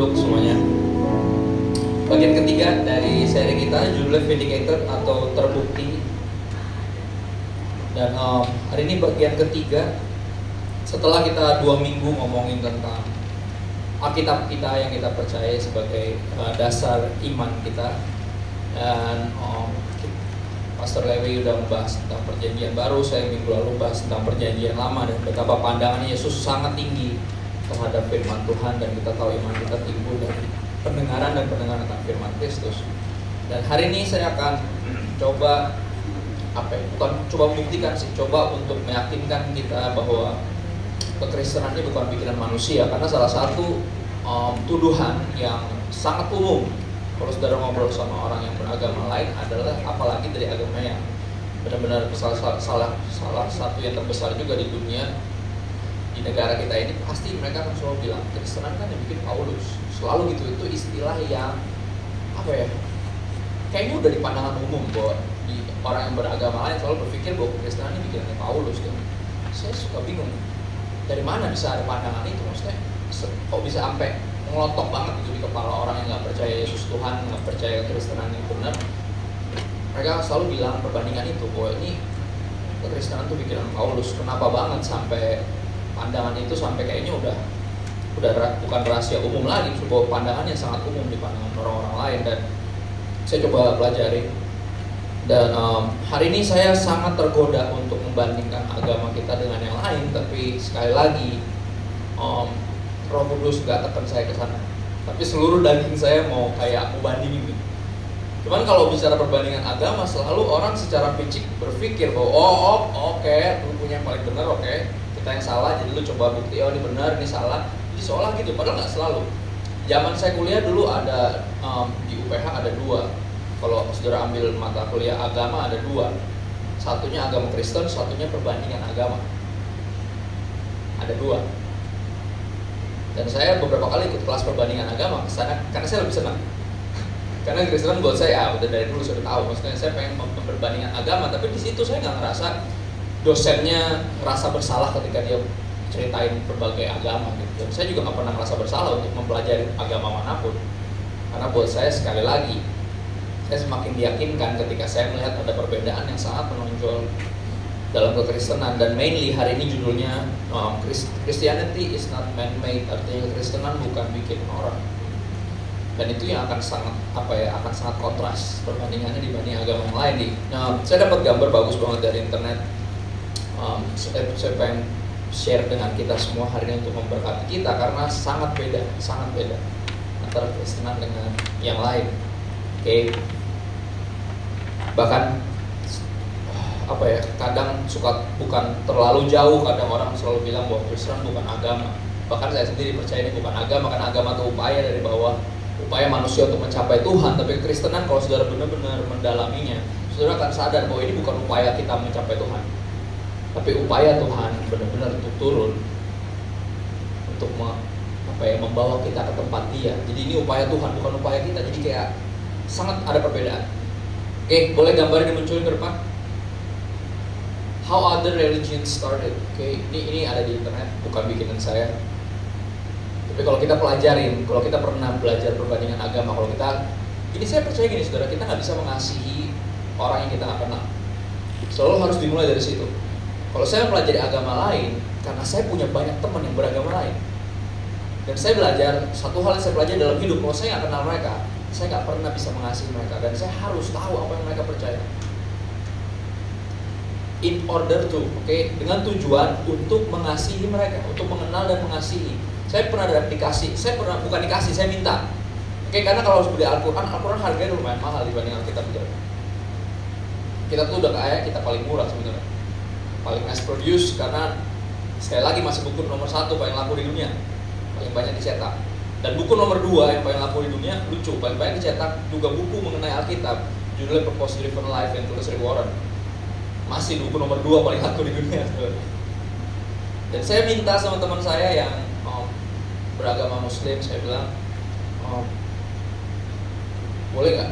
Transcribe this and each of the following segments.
Duduk semuanya. Bagian ketiga dari seri kita judulnya Vindicated atau Terbukti. Dan hari ini bagian ketiga. Setelah kita 2 minggu ngomongin tentang Alkitab kita yang kita percaya sebagai dasar iman kita. Dan Pastor Lewi udah membahas tentang perjanjian baru, saya minggu lalu bahas tentang perjanjian lama dan betapa pandangan Yesus sangat tinggi terhadap firman Tuhan, dan kita tahu iman kita timbul dari pendengaran tentang firman Kristus. Dan hari ini saya akan coba bukan coba membuktikan sih, coba untuk meyakinkan kita bahwa kekristenan ini bukan bikinan manusia, karena salah satu tuduhan yang sangat umum kalau saudara ngobrol sama orang yang beragama lain adalah, apalagi dari agama yang benar-benar salah satu yang terbesar juga di dunia, di negara kita ini, pasti mereka akan selalu bilang kekristenan kan yang bikin Paulus. Selalu gitu, itu istilah yang kayaknya udah di pandangan umum bahwa di orang yang beragama lain selalu berpikir bahwa kekristenan ini bikinannya Paulus. Dan saya suka bingung, dari mana bisa ada pandangan itu? Maksudnya kok bisa sampai ngelotok banget gitu di kepala orang yang nggak percaya Yesus Tuhan, nggak percaya kekristenan yang benar. Mereka selalu bilang perbandingan itu, bahwa ini kekristenan tuh bikinan Paulus. Kenapa banget sampai pandangan itu sampai kayaknya udah bukan rahasia umum lagi, sebuah pandangan yang sangat umum di pandangan orang-orang lain. Dan saya coba pelajari. Dan hari ini saya sangat tergoda untuk membandingkan agama kita dengan yang lain, tapi sekali lagi Roh Kudus gak tekan saya ke sana. Tapi seluruh daging saya mau kayak aku bandingin gitu. Cuman kalau bicara perbandingan agama, selalu orang secara fisik berpikir bahwa oke, lu punya yang paling benar, oke, kita yang salah, jadi lu coba bukti, ini benar, ini salah. Jadi seolah gitu, padahal gak selalu. Zaman saya kuliah dulu ada di UPH ada 2. Kalau saudara ambil mata kuliah agama ada 2. Satunya agama Kristen, satunya perbandingan agama. Ada 2. Dan saya beberapa kali ikut kelas perbandingan agama kesana, karena saya lebih senang. Karena Kristen buat saya udah dari dulu sudah tahu. Maksudnya saya pengen memperbandingkan agama, tapi di situ saya nggak ngerasa dosennya ngerasa bersalah ketika dia ceritain berbagai agama gitu. Dan saya juga nggak pernah merasa bersalah untuk mempelajari agama manapun. Karena buat saya sekali lagi, saya semakin diyakinkan ketika saya melihat ada perbedaan yang sangat menonjol dalam kekristenan. Dan mainly hari ini judulnya Christianity is not man-made, artinya kekristenan bukan bikin orang. Dan itu yang akan sangat kontras perbandingannya dibanding agama yang lain. Saya dapat gambar bagus banget dari internet. Saya pengen share dengan kita semua hari ini untuk memberkati kita, karena sangat beda antara kekristenan dengan yang lain. Bahkan kadang suka bukan terlalu jauh, kadang orang selalu bilang bahwa Kristen bukan agama. Bahkan saya sendiri percaya ini bukan agama, karena agama itu upaya dari bawah, upaya manusia untuk mencapai Tuhan. Tapi kekristenan kalau saudara benar-benar mendalaminya, saudara akan sadar bahwa ini bukan upaya kita mencapai Tuhan, tapi upaya Tuhan benar-benar untuk turun, untuk membawa kita ke tempat Dia. Jadi ini upaya Tuhan, bukan upaya kita. Jadi kayak sangat ada perbedaan. Boleh gambarnya dimunculin ke depan? How other religions started. Ini ada di internet, bukan bikinan saya. Tapi kalau kita pelajarin, kalau kita pernah belajar perbandingan agama, ini saya percaya gini saudara, kita nggak bisa mengasihi orang yang kita nggak kenal. Selalu harus dimulai dari situ. Kalau saya pelajari agama lain, karena saya punya banyak teman yang beragama lain, dan saya belajar satu hal yang saya pelajari dalam hidup, kalau saya nggak kenal mereka, saya nggak pernah bisa mengasihi mereka, dan saya harus tahu apa yang mereka percaya. In order to, dengan tujuan untuk mengasihi mereka, untuk mengenal dan mengasihi. Saya pernah saya minta. Karena kalau harus beli Al-Quran harganya lumayan mahal dibanding Alkitab kita. Kita tuh udah kaya, kita paling murah sebenarnya, paling mass produce, karena sekali lagi masih buku nomor 1 paling laku di dunia, paling banyak dicetak. Dan buku nomor 2 yang paling laku di dunia, lucu, paling banyak dicetak juga buku mengenai Alkitab, judulnya Purpose Driven Life yang tulis Rick Warren. Masih buku nomor 2 paling laku di dunia. Dan saya minta sama teman saya yang beragama Muslim, saya bilang, boleh nggak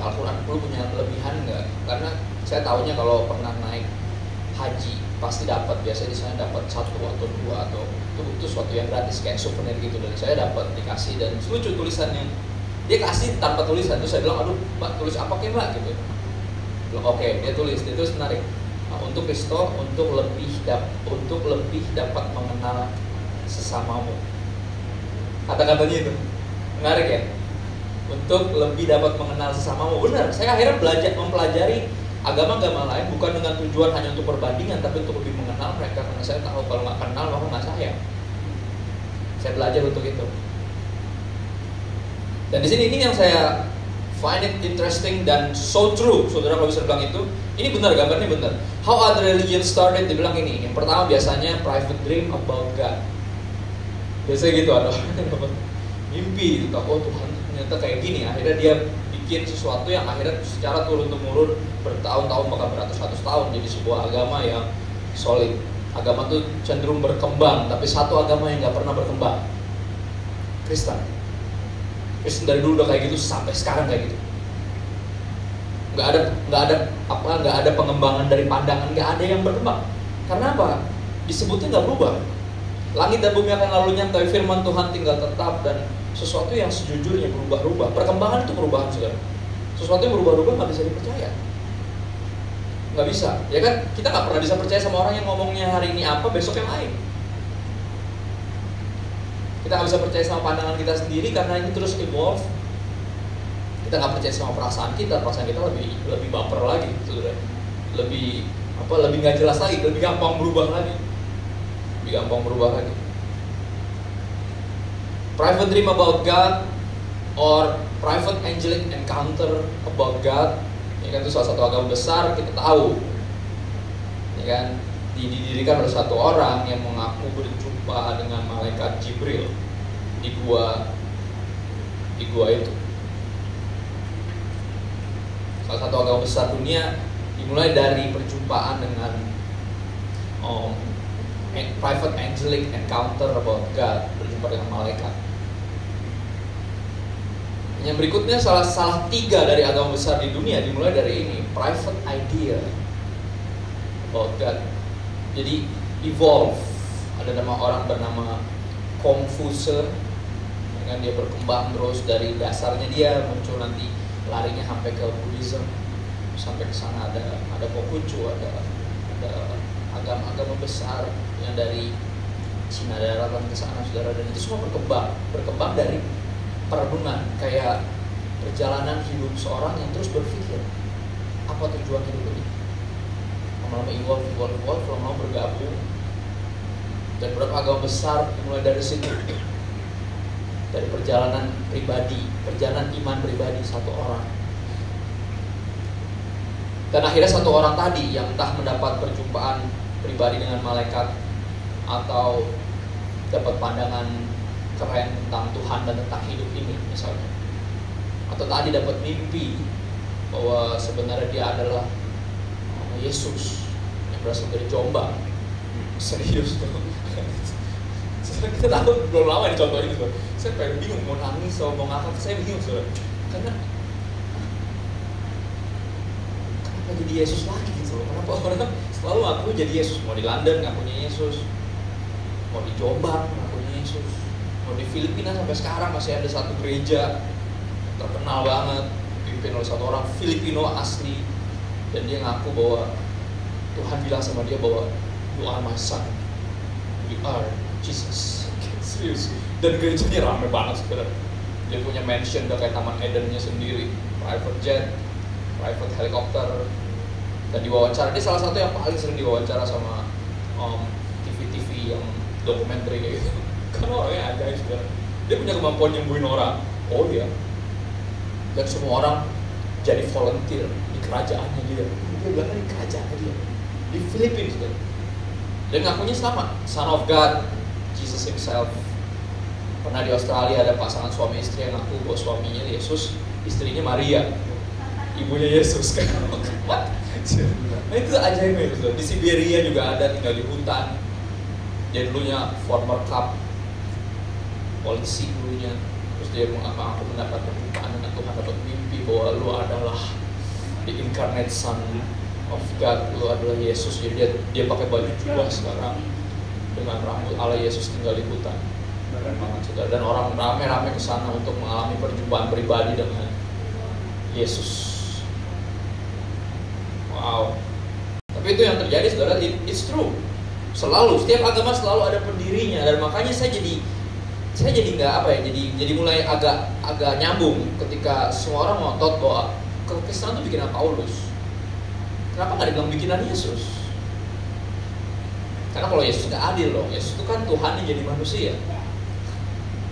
Al-Quran lu punya kelebihan nggak? Karena saya tahunya kalau pernah naik haji pasti dapat, biasanya di sana dapat 1 atau 2 atau itu suatu yang gratis kayak souvenir gitu, dan saya dapat dikasih, dan lucu tulisannya, dia kasih tanpa tulisan. Terus saya bilang, aduh Mbak, tulis apa ke Mbak gitu. Bilang oke, dia tulis menarik. Untuk Kristo, untuk lebih dapat mengenal sesamamu. Kata-katanya itu menarik ya. Untuk lebih dapat mengenal sesamamu. Benar, saya akhirnya mempelajari agama-agama lain bukan dengan tujuan hanya untuk perbandingan, tapi untuk lebih mengenal mereka, karena saya tahu kalau nggak kenal maka nggak sayang. Saya belajar untuk itu. Dan di sini ini yang saya find it interesting dan so true. Saudara kalau bisa bilang itu, ini benar, gambarnya benar. How other religion started, dibilang ini. Yang pertama biasanya private dream about God. Biasanya gitu, ada mimpi gitu, oh Tuhan ternyata kayak gini. Akhirnya dia bikin sesuatu yang akhirnya secara turun-temurun bertahun-tahun, bahkan beratus-ratus tahun jadi sebuah agama yang solid. Agama tuh cenderung berkembang, tapi satu agama yang nggak pernah berkembang, Kristen dari dulu udah kayak gitu sampai sekarang kayak gitu. Nggak ada pengembangan dari pandangan, nggak ada yang berkembang. Karena apa? Disebutnya nggak berubah. Langit dan bumi akan lalu nyantai, firman Tuhan tinggal tetap, dan sesuatu yang sejujurnya berubah-ubah. Perkembangan itu perubahan, saudara. Sesuatu yang berubah-ubah nggak bisa dipercaya. Nggak bisa, ya kan? Kita nggak pernah bisa percaya sama orang yang ngomongnya hari ini apa, besok yang lain. Kita nggak bisa percaya sama pandangan kita sendiri karena ini terus evolve. Kita nggak percaya sama perasaan kita lebih baper lagi, saudara. Lebih nggak jelas lagi, lebih gampang berubah lagi. Private dream about God or private angelic encounter about God, ya kan, itu salah satu agama besar, kita tahu, ya kan, didirikan oleh satu orang yang mengaku berjumpa dengan malaikat Jibril di gua itu. Salah satu agama besar dunia dimulai dari perjumpaan dengan private angelic encounter about God, berjumpa dengan malaikat. Yang berikutnya salah 3 dari agama besar di dunia dimulai dari ini, private idea about God. Jadi evolve. Ada nama orang bernama Confucius, kan, dia berkembang terus dari dasarnya, dia muncul nanti larinya sampai ke Buddhism, sampai ke sana ada Konghucu, ada agama-agama besar yang dari Cina daratan ke sana, saudara, dan itu semua berkembang dari perenungan, kayak perjalanan hidup seorang yang terus berpikir apa tujuan hidup ini. Lama-lama evolve, lama-lama bergabung, dan beberapa agama besar dimulai dari situ, dari perjalanan iman pribadi satu orang. Dan akhirnya satu orang tadi yang entah mendapat perjumpaan pribadi dengan malaikat, atau dapat pandangan keren tentang Tuhan dan tentang hidup ini misalnya, atau tadi dapat mimpi bahwa sebenarnya dia adalah Yesus yang berasal dari Jombang. Serius tuh. Kita tahu belum lama ini contoh ini tuh. Saya pengen bingung mau nangis atau mau ngakak, saya bingung soalnya. Karena kenapa jadi Yesus lagi gitu loh? Kenapa orang selalu ngaku jadi Yesus? Mau di London ngakunya Yesus, mau di Jombang ngakunya Yesus, mau di Filipina sampai sekarang masih ada satu gereja terkenal banget dipimpin oleh satu orang Filipino asli, dan dia ngaku bahwa Tuhan bilang sama dia bahwa you are my son, you are Jesus. Serius. Dan gerejanya rame banget sebenarnya. Dia punya mansion udah kayak Taman Edennya sendiri, private jet, private helicopter. Dan diwawancara, dia salah satu yang paling sering diwawancara sama TV-TV yang dokumenter kayak gitu. Karena orangnya ajaib sebenarnya. Dia punya kemampuan nyembuhin orang. Oh iya. Dan semua orang jadi volunteer di kerajaannya dia. Dia bilang di kerajaannya dia di Filipina juga. Dan ngakunya sama, Son of God, Jesus himself. Pernah di Australia ada pasangan suami istri yang ngaku bahwa suaminya Yesus, istrinya Maria, ibunya Yesus kan. What? Nah itu ajaibnya itu. Di Siberia juga ada, tinggal di hutan. Dia dulunya former cop polisi dulunya. Terus dia mengaku aku mendapat perjumpaan dengan Tuhan, dapat mimpi bahwa lu adalah the incarnate son of God, lu adalah Yesus. Jadi dia pakai baju jubah sekarang dengan rambut ala Yesus tinggal di hutan. Dan orang rame-rame ke sana untuk mengalami perjumpaan pribadi dengan Yesus. Wow. Tapi itu yang terjadi, saudara, it's true. Selalu, setiap agama selalu ada pendirinya, dan makanya saya jadi nggak jadi mulai agak nyambung ketika semua orang ngotot bahwa kekristenan itu bikinan Paulus. Kenapa nggak dibilang bikinan Yesus? Karena kalau Yesus nggak adil loh. Yesus itu kan Tuhan yang jadi manusia.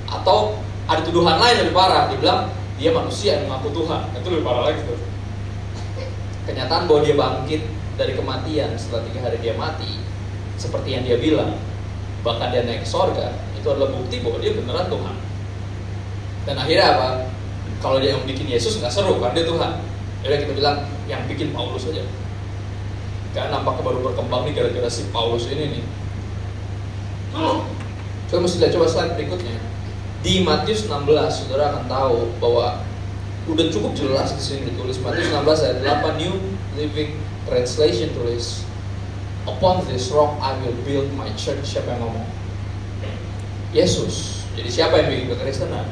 Atau ada tuduhan lain lebih parah, dibilang dia manusia yang mengaku Tuhan. Itu lebih parah lagi tuh. Kenyataan bahwa dia bangkit dari kematian setelah 3 hari dia mati, seperti yang dia bilang, bahkan dia naik ke sorga, itu adalah bukti bahwa dia beneran Tuhan. Dan akhirnya apa? Kalau dia yang bikin Yesus nggak seru kan dia Tuhan. Jadi kita bilang yang bikin Paulus aja. Karena nampaknya baru berkembang nih gara-gara si Paulus ini nih. Coba slide berikutnya. Di Matius 16, saudara akan tahu bahwa udah cukup jelas di sini ditulis. Matius 16 ayat 8, New Living Translation tulis, "Upon this rock I will build my church." Siapa yang ngomong? Yesus. Jadi siapa yang bikin kekristenan?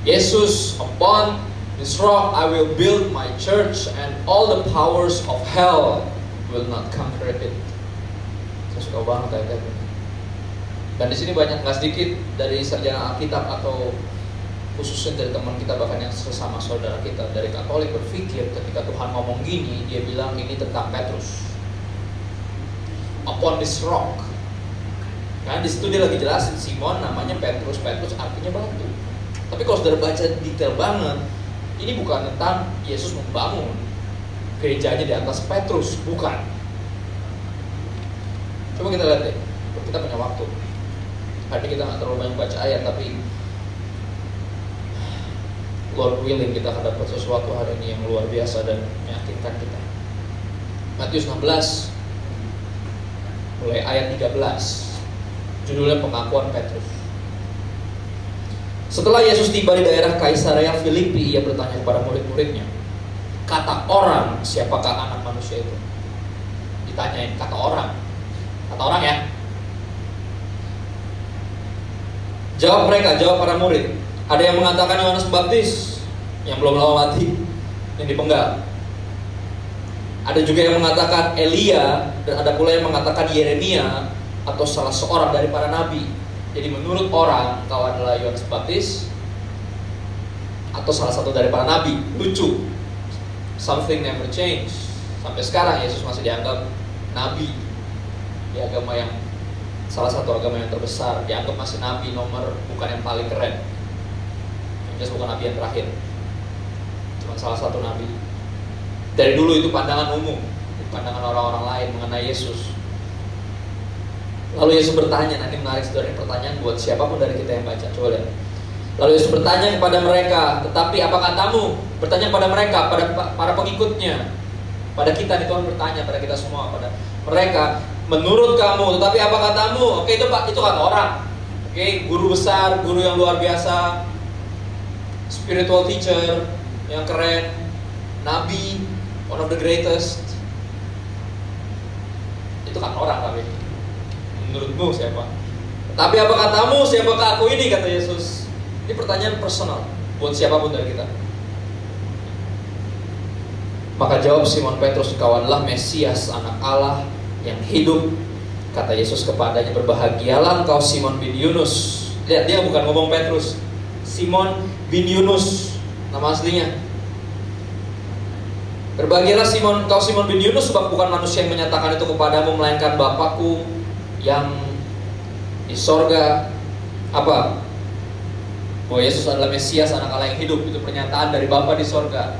Yesus. "Upon this rock I will build my church, and all the powers of hell will not conquer it." Saya suka banget ayat-ayat. Dan di sini banyak, nggak sedikit dari sarjana Alkitab atau khususnya dari teman kita, bahkan yang sesama saudara kita dari Katolik, berpikir ketika Tuhan ngomong gini, dia bilang ini tentang Petrus. Upon this rock. Karena di situ dia lagi jelasin Simon namanya Petrus. Petrus artinya batu. Tapi kalau saudara baca detail banget, ini bukan tentang Yesus membangun gerejanya di atas Petrus, bukan. Coba kita lihat deh, kita punya waktu. Hari ini kita nggak terlalu banyak baca ayat, tapi Lord willing kita akan dapat sesuatu hari ini yang luar biasa dan meyakinkan kita. Matius 16 mulai ayat 13, judulnya pengakuan Petrus. Setelah Yesus tiba di daerah Kaisarea Filipi, ia bertanya kepada murid-muridnya, "Kata orang, siapakah anak manusia itu?" Ditanyain kata orang ya. Jawab para murid, "Ada yang mengatakan Yohanes Pembaptis yang belum lama mati, yang dipenggal. Ada juga yang mengatakan Elia, dan ada pula yang mengatakan Yeremia atau salah seorang dari para nabi." Jadi menurut orang, kau adalah Yohanes Pembaptis atau salah satu dari para nabi. Lucu, something never change. Sampai sekarang Yesus masih dianggap nabi di agama yang salah satu agama yang terbesar, dianggap masih nabi nomor, bukan yang paling keren. Yesus bukan nabi yang terakhir, cuma salah satu nabi. Dari dulu itu pandangan umum, pandangan orang-orang lain mengenai Yesus. Lalu Yesus bertanya, nanti menarik saudara, pertanyaan buat siapapun dari kita yang baca, coba lihat. Lalu Yesus bertanya kepada mereka, "Tetapi apa katamu?" Bertanya pada mereka, pada para pengikutnya, pada kita nih, Tuhan bertanya pada kita semua, pada mereka, "Menurut kamu, tetapi apa katamu?" Oke, itu kata orang. Oke, guru besar, guru yang luar biasa, spiritual teacher yang keren, nabi, one of the greatest. Itu kan orang, tapi menurutmu siapa? Tapi apa katamu, siapakah aku ini, kata Yesus. Ini pertanyaan personal buat siapapun dari kita. Maka jawab Simon Petrus, "Kau adalah Mesias, anak Allah yang hidup." Kata Yesus kepadanya, "Berbahagialah engkau Simon bin Yunus." Lihat, dia bukan ngomong Petrus, Simon bin Yunus nama aslinya. "Berbahagialah engkau Simon bin Yunus, sebab bukan manusia yang menyatakan itu kepadamu, melainkan Bapakku yang di sorga." Apa? Bahwa Yesus adalah Mesias, anak Allah yang hidup. Itu pernyataan dari Bapa di sorga.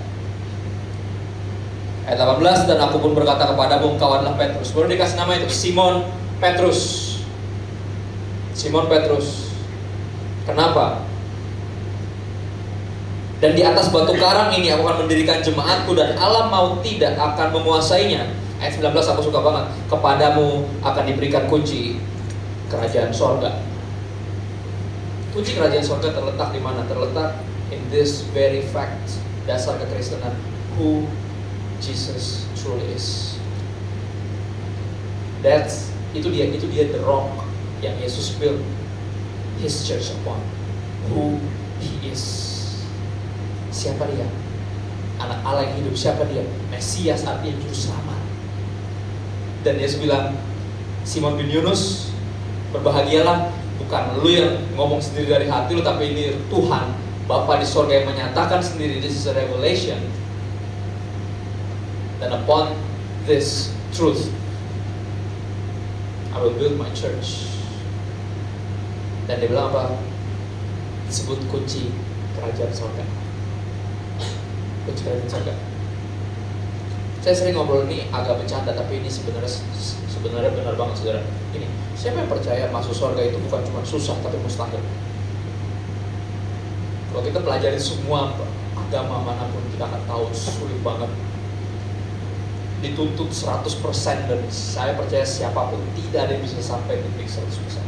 Ayat 18, "Dan aku pun berkata kepadamu, engkau adalah Petrus." Baru dikasih nama itu, Simon Petrus. Simon Petrus. Kenapa? "Dan di atas batu karang ini aku akan mendirikan jemaatku, dan alam maut tidak akan memuasainya." Ayat 19 aku suka banget. "Kepadamu akan diberikan kunci kerajaan sorga." Kunci kerajaan sorga terletak di mana? Terletak in this very fact, dasar kekristenan, who Jesus truly is. Itu dia the rock yang Yesus build His church upon. Who He is. Siapa dia? Anak Allah yang hidup. Siapa dia? Mesias, artinya juru selamat. Dan Yesus bilang, Simon bin Yunus, berbahagialah, bukan lu yang ngomong sendiri dari hati lu, tapi ini Tuhan Bapa di sorga yang menyatakan sendiri. This is a revelation. Dan upon this truth I will build my church. Dan dia bilang apa? Disebut kunci kerajaan sorga. Kunci kerajaan sorga. Saya sering ngobrol ini agak bercanda, tapi ini sebenarnya benar banget, saudara. Ini, siapa yang percaya masuk surga itu bukan cuma susah tapi mustahil? Kalau kita pelajari semua agama manapun, kita akan tahu sulit banget. Dituntut 100%, dan saya percaya siapapun tidak ada yang bisa sampai titik 100%.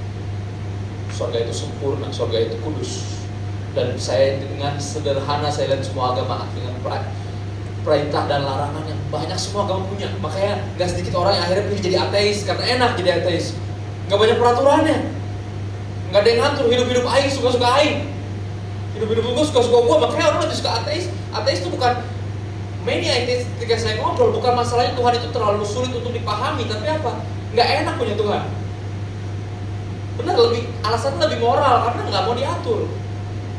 Surga itu sempurna, surga itu kudus. Dan saya dengan sederhana saya lihat semua agama dengan perintah dan larangan yang banyak semua agama punya. Makanya gak sedikit orang yang akhirnya pilih jadi ateis karena enak jadi ateis. Gak banyak peraturannya, gak ada yang ngatur. Hidup-hidup aing suka-suka aing, hidup-hidup gue suka-suka gue. Makanya orang lebih suka ateis. Ateis itu bukan many ateis. Ketika saya ngobrol, bukan masalahnya Tuhan itu terlalu sulit untuk dipahami, tapi apa? Gak enak punya Tuhan. Benar, alasannya lebih moral, karena gak mau diatur.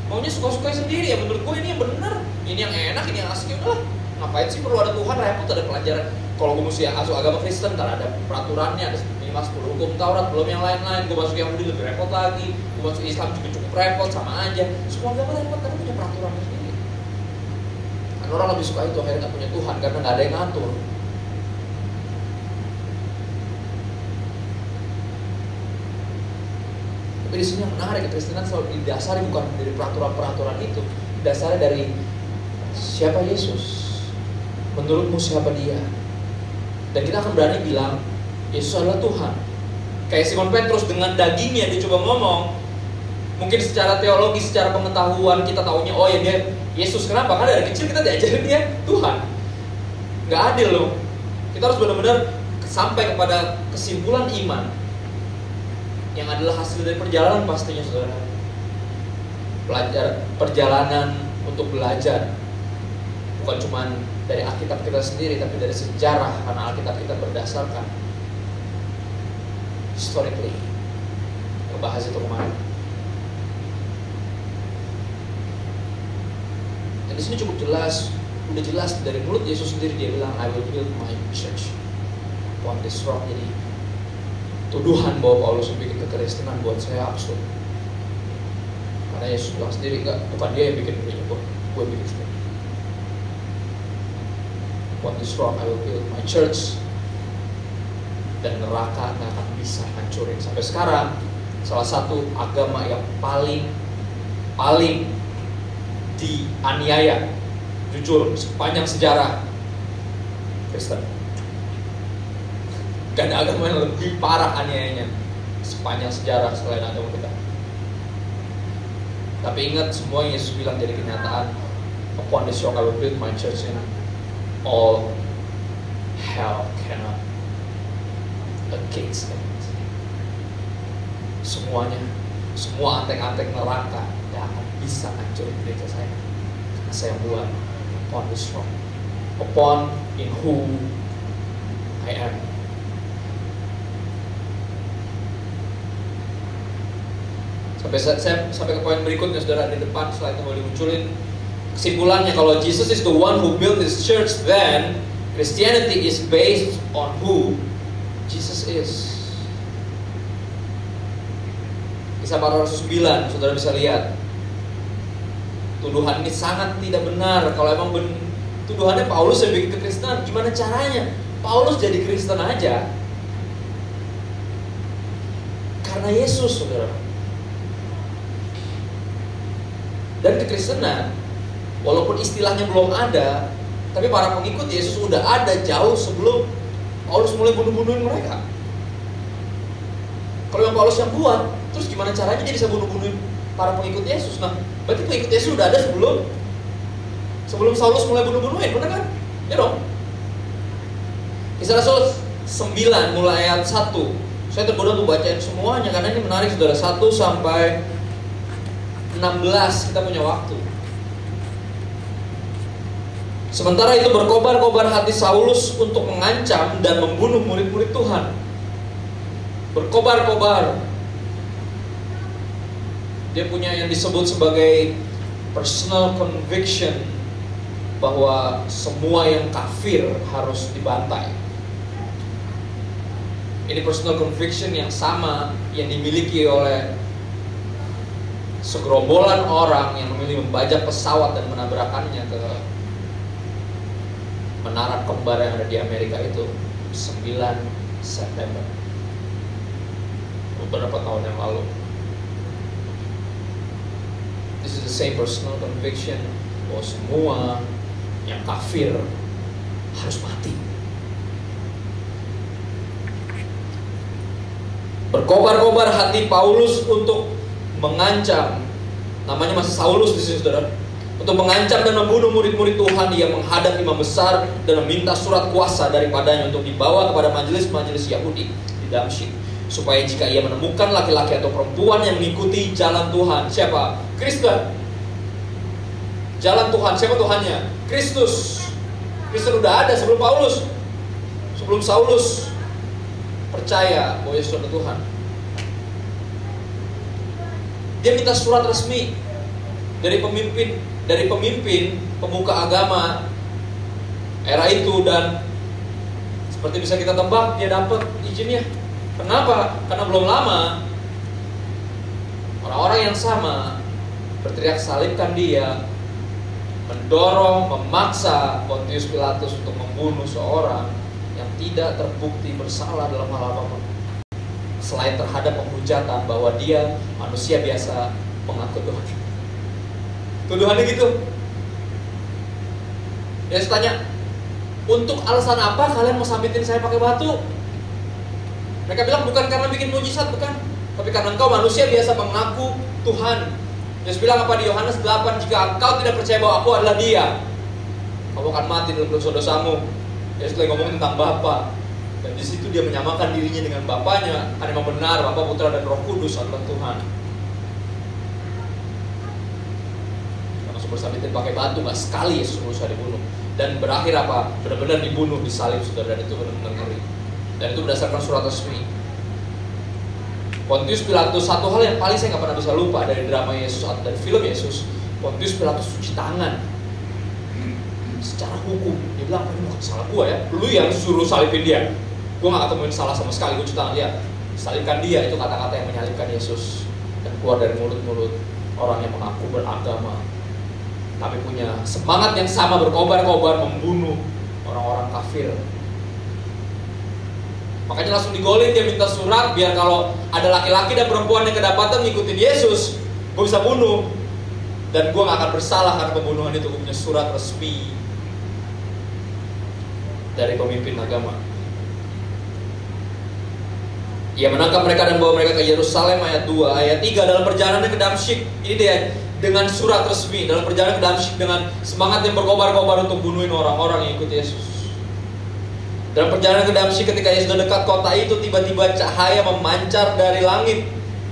Maunya suka-suka sendiri. Ya menurut gue ini yang benar, ini yang enak, ini yang asik. Udahlah, ngapain sih perlu ada Tuhan? Repot, ada pelajaran. Kalau gue mesti masuk agama Kristen, ntar ada peraturannya, ada minimal 10 hukum Taurat, belum yang lain-lain. Gue masuk Yahudi lebih repot lagi. Gue masuk Islam juga cukup repot, sama aja. Semua agama repot, tapi punya peraturan sendiri. Kan orang lebih suka itu, akhirnya gak punya Tuhan karena gak ada yang ngatur. Tapi di sini yang menarik, Kekristenan selalu didasari bukan dari peraturan-peraturan itu, didasari dari siapa Yesus. Menurutmu siapa dia? Dan kita akan berani bilang Yesus adalah Tuhan. Kayak Simon Petrus dengan dagingnya dia coba ngomong. Mungkin secara teologi, secara pengetahuan kita taunya oh ya dia Yesus. Kenapa? Karena dari kecil kita diajarin dia Tuhan. Gak adil loh. Kita harus benar-benar sampai kepada kesimpulan iman yang adalah hasil dari perjalanan pastinya, saudara. Perjalanan untuk belajar bukan cuma dari Alkitab kita sendiri, tapi dari sejarah, karena Alkitab kita berdasarkan historically. Ngebahas itu kemarin. Dan di sini cukup jelas, udah jelas dari mulut Yesus sendiri, dia bilang I will build my church upon this rock. Jadi tuduhan bahwa Paulus bikin kekristenan buat saya absurd. Karena Yesus bilang sendiri, enggak, bukan dia yang bikin dirinya, gue bikin sendiri. Upon this rock I will build my church. Dan neraka gak akan bisa hancurin. Sampai sekarang salah satu agama yang paling dianiaya, jujur, sepanjang sejarah Kristen. Gak ada agama yang lebih parah aniayanya sepanjang sejarah selain agama kita. Tapi ingat, semua yang Yesus bilang jadi kenyataan. Upon this rock I will build my church, and all hell cannot against it. Semuanya, semua antek-antek neraka gak akan bisa hancurin gereja saya. Karena saya buat upon this rock, upon in whom I am. Sampai ke poin berikutnya, saudara, di depan slide yang mau dimunculin. Kesimpulannya, kalau Jesus is the one who built His church, then Christianity is based on who Jesus is. Kisah para Rasul 9, saudara bisa lihat. Tuduhan ini sangat tidak benar. Kalau emang tuduhannya Paulus yang bikin kekristenan, gimana caranya Paulus jadi Kristen aja? Karena Yesus, saudara. Dan kekristenan, walaupun istilahnya belum ada, tapi para pengikut Yesus udah ada jauh sebelum Paulus mulai bunuh-bunuhin mereka. Kalau yang Paulus yang buat, terus gimana caranya dia bisa bunuh-bunuhin para pengikut Yesus? Nah, berarti pengikut Yesus udah ada sebelum Saulus mulai bunuh-bunuhin, benar kan? Ya dong. Kisah Rasul 9 mulai ayat 1. Saya tergoda untuk bacain semuanya karena ini menarik saudara. 1 sampai 16 kita punya waktu. Sementara itu berkobar-kobar hati Saulus untuk mengancam dan membunuh murid-murid Tuhan. Berkobar-kobar. Dia punya yang disebut sebagai personal conviction bahwa semua yang kafir harus dibantai. Ini personal conviction yang sama yang dimiliki oleh segerombolan orang yang memilih membajak pesawat dan menabrakannya ke menara kembar yang ada di Amerika itu 9 September beberapa tahun yang lalu. This is the same personal conviction bahwa semua yang kafir harus mati. Berkobar-kobar hati Paulus untuk mengancam, namanya masih Saulus di sini saudara, untuk mengancam dan membunuh murid-murid Tuhan. Ia menghadap imam besar dan meminta surat kuasa daripadanya untuk dibawa kepada majelis-majelis Yahudi di Damsyik, supaya jika ia menemukan laki-laki atau perempuan yang mengikuti jalan Tuhan. Siapa? Kristen. Jalan Tuhan, siapa Tuhannya? Kristus. Kristen udah ada sebelum Paulus, sebelum Saulus percaya bahwa Yesus adalah Tuhan. Dia minta surat resmi dari pemimpin pemuka agama era itu, dan seperti bisa kita tebak dia dapat izinnya. Kenapa? Karena belum lama orang-orang yang sama berteriak salibkan dia, mendorong, memaksa Pontius Pilatus untuk membunuh seorang yang tidak terbukti bersalah dalam hal apapun selain terhadap penghujatan bahwa dia manusia biasa mengaku Tuhan. Tuduhannya gitu. Yesus tanya, untuk alasan apa kalian mau sambitin saya pakai batu? Mereka bilang bukan karena bikin mujizat, bukan, tapi karena engkau manusia biasa mengaku Tuhan. Yesus bilang apa di Yohanes 8, jika engkau tidak percaya bahwa aku adalah dia, kamu akan mati dalam dosa-dosamu. Yesus lagi ngomong tentang Bapa, dan di situ dia menyamakan dirinya dengan Bapanya. Ada yang benar, Bapa, Putra, dan Roh Kudus adalah Tuhan. Langsung bersambitin pakai batu, nggak sekali Yesus berusaha dibunuh, dan berakhir apa? Benar-benar dibunuh, disalib saudara, dan itu benar-benar ngeri. Dan itu berdasarkan surat resmi. Pontius Pilatus, satu hal yang paling saya nggak pernah bisa lupa dari drama Yesus atau dari film Yesus, Pontius Pilatus cuci tangan secara hukum. Dia bilang, ini bukan salah gua ya, lu yang suruh salibin dia, gua nggak ketemuin salah sama sekali, gua cuci tangan dia. Salibkan dia, itu kata-kata yang menyalibkan Yesus dan keluar dari mulut-mulut orang yang mengaku beragama tapi punya semangat yang sama, berkobar-kobar membunuh orang-orang kafir. Makanya langsung digolin, dia minta surat biar kalau ada laki-laki dan perempuan yang kedapatan ngikutin Yesus, gue bisa bunuh, dan gue gak akan bersalah karena pembunuhan itu. Gue punya surat resmi dari pemimpin agama. Ia menangkap mereka dan bawa mereka ke Yerusalem, ayat 2. Ayat 3, dalam perjalanannya ke Damsyik, ini dia dengan surat resmi, dalam perjalanan ke Damsyik dengan semangat yang berkobar-kobar untuk bunuhin orang-orang yang ikut Yesus. Dalam perjalanan ke Damsyik, ketika Yesus sudah dekat kota itu, tiba-tiba cahaya memancar dari langit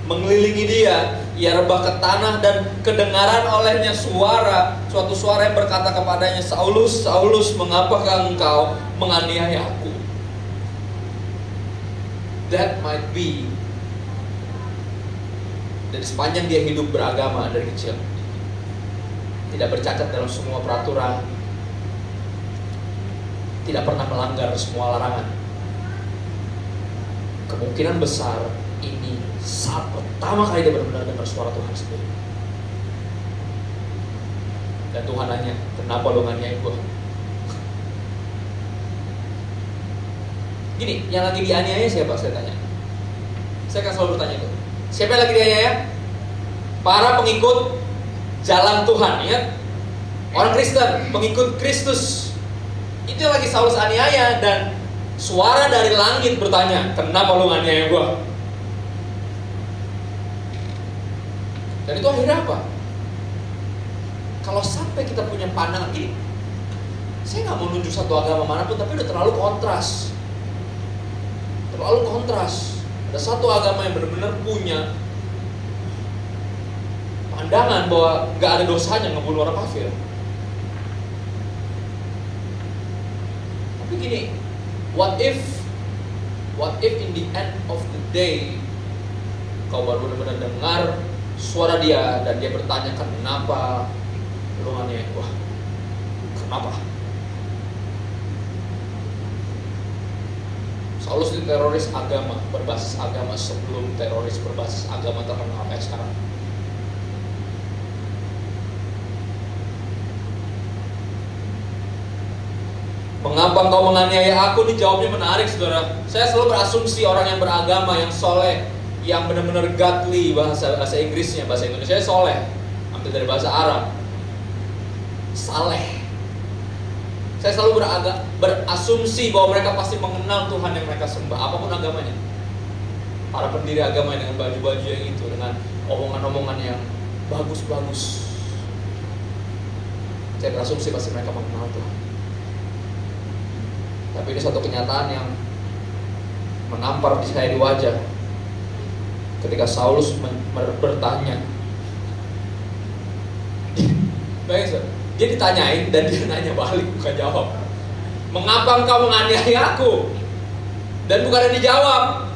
mengelilingi dia. Ia rebah ke tanah dan kedengaran olehnya suatu suara yang berkata kepadanya, Saulus, Saulus, mengapakah engkau menganiaya aku? That might be, dari sepanjang dia hidup beragama dari kecil, tidak bercacat dalam semua peraturan, tidak pernah melanggar semua larangan, kemungkinan besar ini saat pertama kali dia benar-benar dengar suara Tuhan sendiri. Dan Tuhan nanya, kenapa lo nganiain gue? Gini, yang lagi dianiaya siapa? Saya tanya. Saya akan selalu bertanya itu. Siapa yang lagi dianiaya? Para pengikut jalan Tuhan, ingat? Orang Kristen, pengikut Kristus. Itu yang lagi Saulus aniaya, dan suara dari langit bertanya, kenapa lu nganiaya gue? Dan itu akhirnya apa? Kalau sampai kita punya pandangan gini, saya gak mau nunjuk satu agama manapun, tapi udah terlalu kontras. Terlalu kontras. Ada satu agama yang benar-benar punya pandangan bahwa gak ada dosanya ngebunuh orang kafir. Tapi gini, what if in the end of the day kau baru benar-benar dengar suara dia dan dia bertanya, kenapa lu nanya? Wah, kenapa? Saulus itu teroris agama, berbasis agama sebelum teroris berbasis agama terkenal kayak sekarang. Mengapa engkau menganiaya aku? Ini jawabnya menarik, saudara. Saya selalu berasumsi orang yang beragama, yang soleh, yang benar-benar godly, bahasa Inggrisnya, bahasa Indonesia soleh, ambil dari bahasa Arab, saleh. Saya selalu berasumsi bahwa mereka pasti mengenal Tuhan yang mereka sembah, apapun agamanya. Para pendiri agama dengan baju-baju yang itu, dengan omongan-omongan yang bagus-bagus, saya berasumsi pasti mereka mengenal Tuhan. Tapi ini satu kenyataan yang menampar di saya di wajah ketika Saulus bertanya. Bayangin, dia ditanyain dan dia nanya balik, bukan jawab. Mengapa engkau menganiaya aku? Dan bukan dijawab.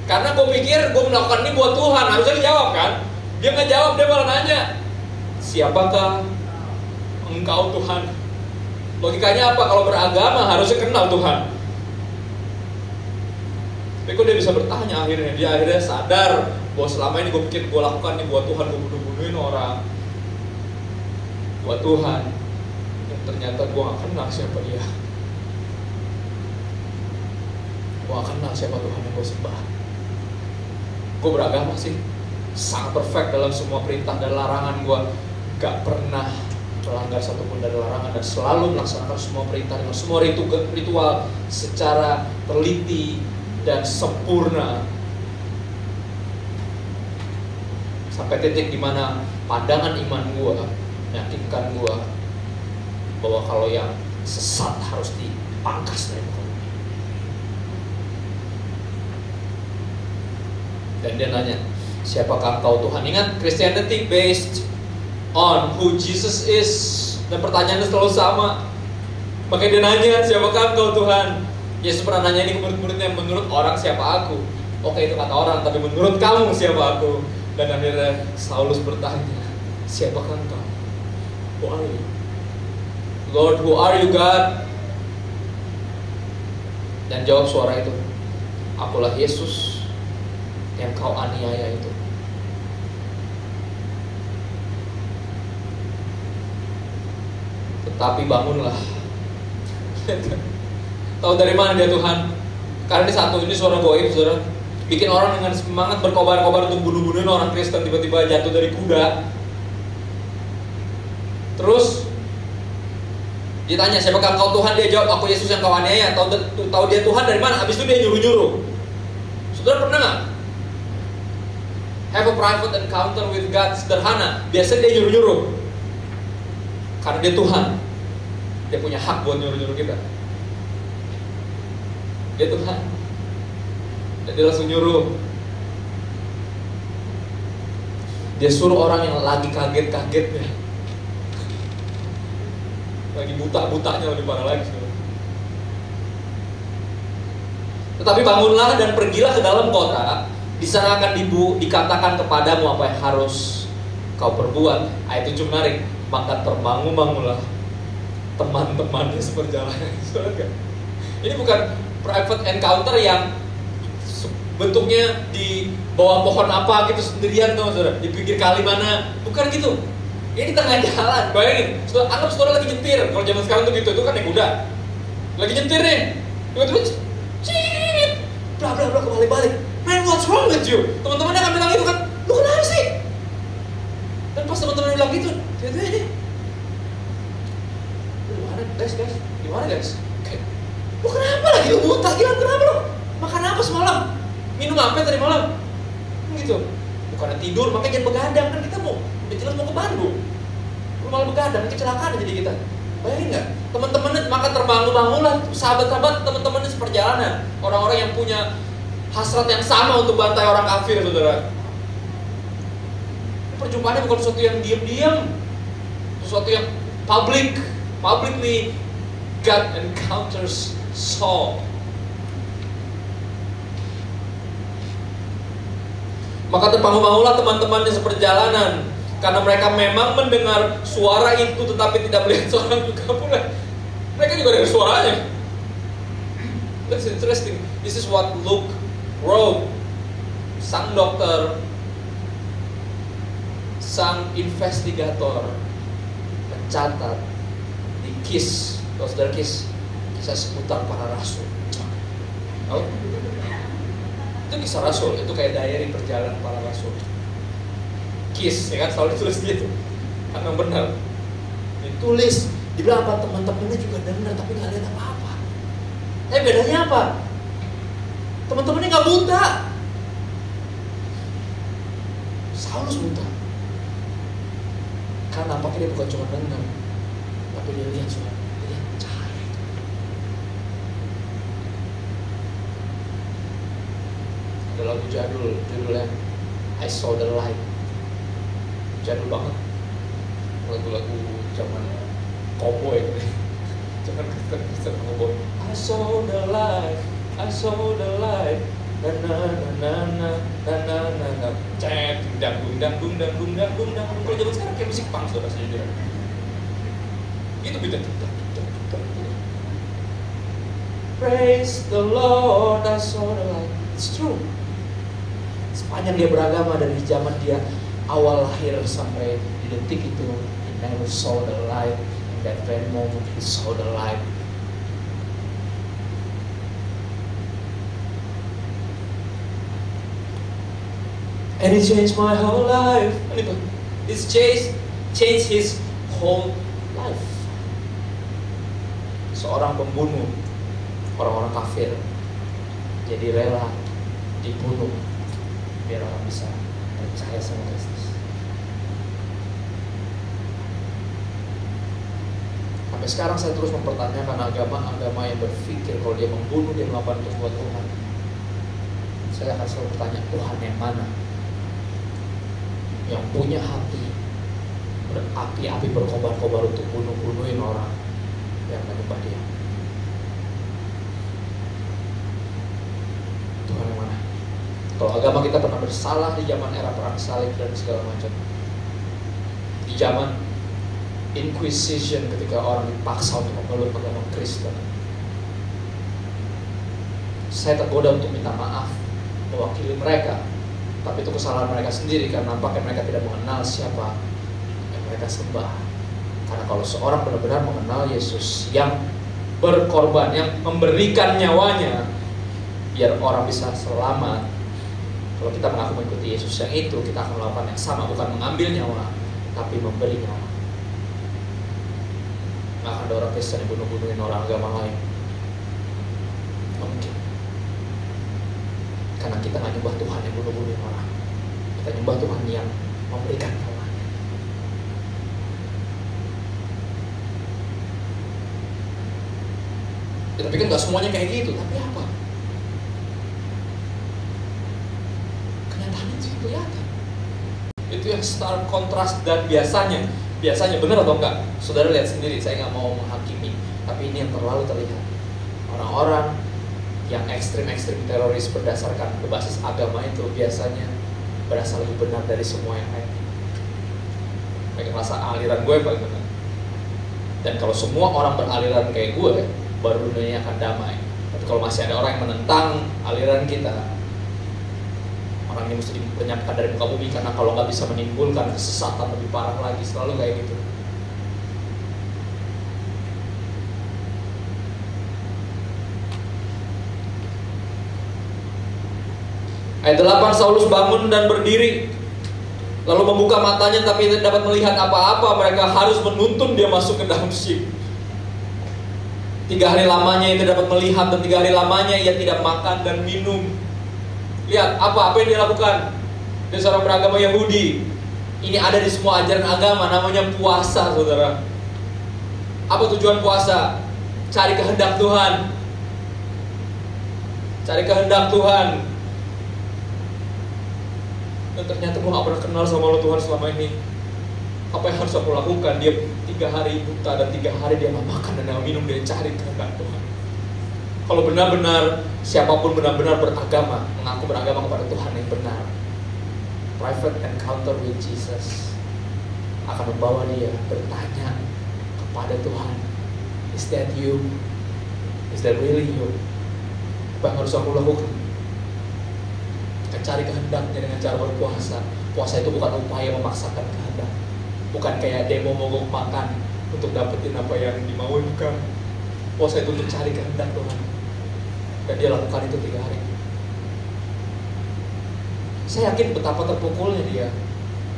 Karena gue pikir gue melakukan ini buat Tuhan, harusnya dijawab kan? Dia nggak jawab, dia malah nanya, siapakah engkau Tuhan? Logikanya apa? Kalau beragama harusnya kenal Tuhan. Tapi kok dia bisa bertanya akhirnya? Dia akhirnya sadar bahwa selama ini gue pikir gue lakukan ini buat Tuhan, gue bunuh-bunuhin orang buat Tuhan, dan ternyata gue gak kenal siapa dia. Gue gak kenal siapa Tuhan yang gue sembah. Gue beragama sih sangat perfect dalam semua perintah dan larangan. Gue gak pernah melanggar satupun dari larangan dan selalu melaksanakan semua perintah dengan semua ritual secara teliti dan sempurna, sampai titik dimana pandangan iman gue meyakinkan gue bahwa kalau yang sesat harus dipangkas dari muka bumi. Dan dia nanya, siapakah kau Tuhan? Ingat, Christianity based on who Jesus is. Dan pertanyaannya selalu sama. Makanya dia nanya, siapakah engkau Tuhan? Yesus pernah nanya ini ke murid-muridnya, menurut orang siapa aku? Oke, itu kata orang, tapi menurut kamu siapa aku? Dan akhirnya Saulus bertanya, siapakah engkau? Who are you? Lord, who are you, God? Dan jawab suara itu, akulah Yesus yang kau aniaya itu. Tetapi bangunlah. Tahu dari mana dia Tuhan? Karena ini suara goib, saudara. Bikin orang dengan semangat berkobar-kobar untuk bunuh-bunuhin orang Kristen, tiba-tiba jatuh dari kuda. Terus ditanya, siapakah kau Tuhan? Dia jawab, aku Yesus yang kau aniaya. Tahu dia Tuhan dari mana? Habis itu dia nyuruh-nyuruh. Saudara pernah nggak have a private encounter with God sederhana? Biasanya dia nyuruh-nyuruh. Karena dia Tuhan, dia punya hak buat nyuruh-nyuruh kita. Dia Tuhan, dan dia langsung nyuruh. Dia suruh orang yang lagi kaget-kagetnya, lagi buta-butanya, lebih parah lagi. Tetapi bangunlah dan pergilah ke dalam kota, di sana akan dikatakan kepadamu apa yang harus kau perbuat. Ayat 7 menarik. Maka terbangun-bangunlah teman-temannya seperjalanan. Ini bukan private encounter yang bentuknya di bawah pohon apa gitu sendirian tuh, saudara, di pinggir kali mana. Bukan gitu. Ini di tengah jalan. Bayangin, anggap saudara lagi nyetir. Kalau zaman sekarang tuh gitu, itu kan naik kuda. Lagi nyetir nih, tiba-tiba cit, bla bla bla, kebalik-balik. Man, what's wrong with you? Teman-temannya akan bilang gitu kan, lu kenapa sih? Dan pas teman-teman bilang gitu, tiba-tiba gimana guys? Kayak, lu kenapa lagi? Lu buta, gila, kenapa lu? Makan apa semalam? Minum apa tadi malam? Gitu. Bukannya tidur, makanya jangan begadang. Kan kita udah jelas mau ke Bandung, lu malah begadang, kecelakaan jadi kita. Bayangin nggak? Teman-temannya maka terbangun-bangunlah sahabat-sahabat teman-temannya seperjalanan. Orang-orang yang punya hasrat yang sama untuk bantai orang kafir, saudara. Perjumpaannya bukan sesuatu yang diam-diam, sesuatu yang publicly God encounters Saul. Maka terpangu-pangulah teman-temannya seperjalanan, karena mereka memang mendengar suara itu tetapi tidak melihat seorang juga pula. Mereka juga dengar suaranya. That's interesting. This is what Luke wrote. Sang dokter, sang investigator mencatat di KIS, saudara KIS, kisah seputar para rasul. Oh, itu kisah rasul, itu kayak diary perjalanan para rasul. KIS, ya kan, selalu ditulis gitu, karena benar. Ditulis, dibilang apa, teman-temannya juga dengar tapi nggak lihat apa-apa. Bedanya apa? Teman-temannya nggak buta. Saulus buta. Karena nampaknya dia bukan cuma dengar, tapi dia lihat suara, dia lihat cahaya. Ada lagu jadul, judulnya I Saw the Light. Jadul banget. Lagu-lagu zaman cowboy, zaman Kristen cowboy. I saw the light, I saw the light. Na na na na na na na na. Cek, dang dang dang dang dang dang dang. Kalau zaman sekarang kayak musik punk, saudara saja. Itu beda. Praise the Lord, I saw the light. It's true. Sepanjang dia beragama dari zaman dia awal lahir sampai di detik itu, he never saw the light. In that very moment, he saw the light. And it changed my whole life. It's changed his whole life. Seorang pembunuh orang-orang kafir jadi rela dibunuh biar orang bisa percaya sama Kristus. Sampai sekarang saya terus mempertanyakan agama-agama yang berpikir kalau dia membunuh, dia melakukan itu buat Tuhan. Saya akan selalu bertanya, Tuhan yang mana? Yang punya hati berapi-api berkobar-kobar untuk bunuhin orang yang menyembah dia. Tuhan yang mana? Kalau agama kita pernah bersalah di zaman era perang salib dan segala macam, di zaman Inquisition ketika orang dipaksa untuk memeluk agama Kristen, saya tergoda untuk minta maaf mewakili mereka. Tapi itu kesalahan mereka sendiri karena nampaknya mereka tidak mengenal siapa yang mereka sembah. Karena kalau seorang benar-benar mengenal Yesus yang berkorban, yang memberikan nyawanya biar orang bisa selamat, kalau kita mengaku mengikuti Yesus yang itu, kita akan melakukan yang sama, bukan mengambil nyawa, tapi memberi nyawa. Nggak ada orang Kristen yang bunuh-bunuhin orang agama lain. Nggak mungkin. Karena kita nggak nyembah Tuhan yang bunuh-bunuhin orang. Kita nyembah Tuhan yang memberikan nyawanya. Ya, tapi kan nggak semuanya kayak gitu. Tapi apa? Kenyataannya sih kelihatan. Itu yang stark kontras dan biasanya benar atau enggak? Saudara lihat sendiri. Saya nggak mau menghakimi. Tapi ini yang terlalu terlihat. Orang-orang yang ekstrim-ekstrim teroris berdasarkan berbasis agama itu biasanya berasal lebih benar dari semua yang lain. Mereka merasa aliran gue paling benar. Dan kalau semua orang beraliran kayak gue, baru dunia akan damai. Tapi kalau masih ada orang yang menentang aliran kita, orang ini mesti dilenyapkan dari muka bumi, karena kalau nggak bisa menimbulkan kesesatan lebih parah lagi. Selalu kayak gitu. Ayat 8, Saulus bangun dan berdiri, lalu membuka matanya tapi tidak dapat melihat apa-apa. Mereka harus menuntun dia masuk ke dalam ship. 3 hari lamanya ia tidak dapat melihat, dan 3 hari lamanya ia tidak makan dan minum. Lihat apa yang dia lakukan. Dia seorang beragama Yahudi. Ini ada di semua ajaran agama, namanya puasa, saudara. Apa tujuan puasa? Cari kehendak Tuhan. Cari kehendak Tuhan. Dan ternyata gue gak pernah kenal sama lo Tuhan selama ini. Apa yang harus aku lakukan? Dia 3 hari buta dan 3 hari dia gak makan dan gak minum. Dia cari kehendak Tuhan. Kalau benar-benar siapapun benar-benar beragama, mengaku beragama kepada Tuhan yang benar, private encounter with Jesus akan membawa dia bertanya kepada Tuhan, is that you? Is that really you? Apa yang harus aku lakukan? Cari kehendaknya dengan cara berpuasa. Puasa itu bukan upaya memaksakan kehendak, bukan kayak demo mogok makan untuk dapetin apa yang dimauin, bukan. Puasa itu untuk cari kehendak Tuhan. Dan dia lakukan itu 3 hari. Saya yakin betapa terpukulnya dia,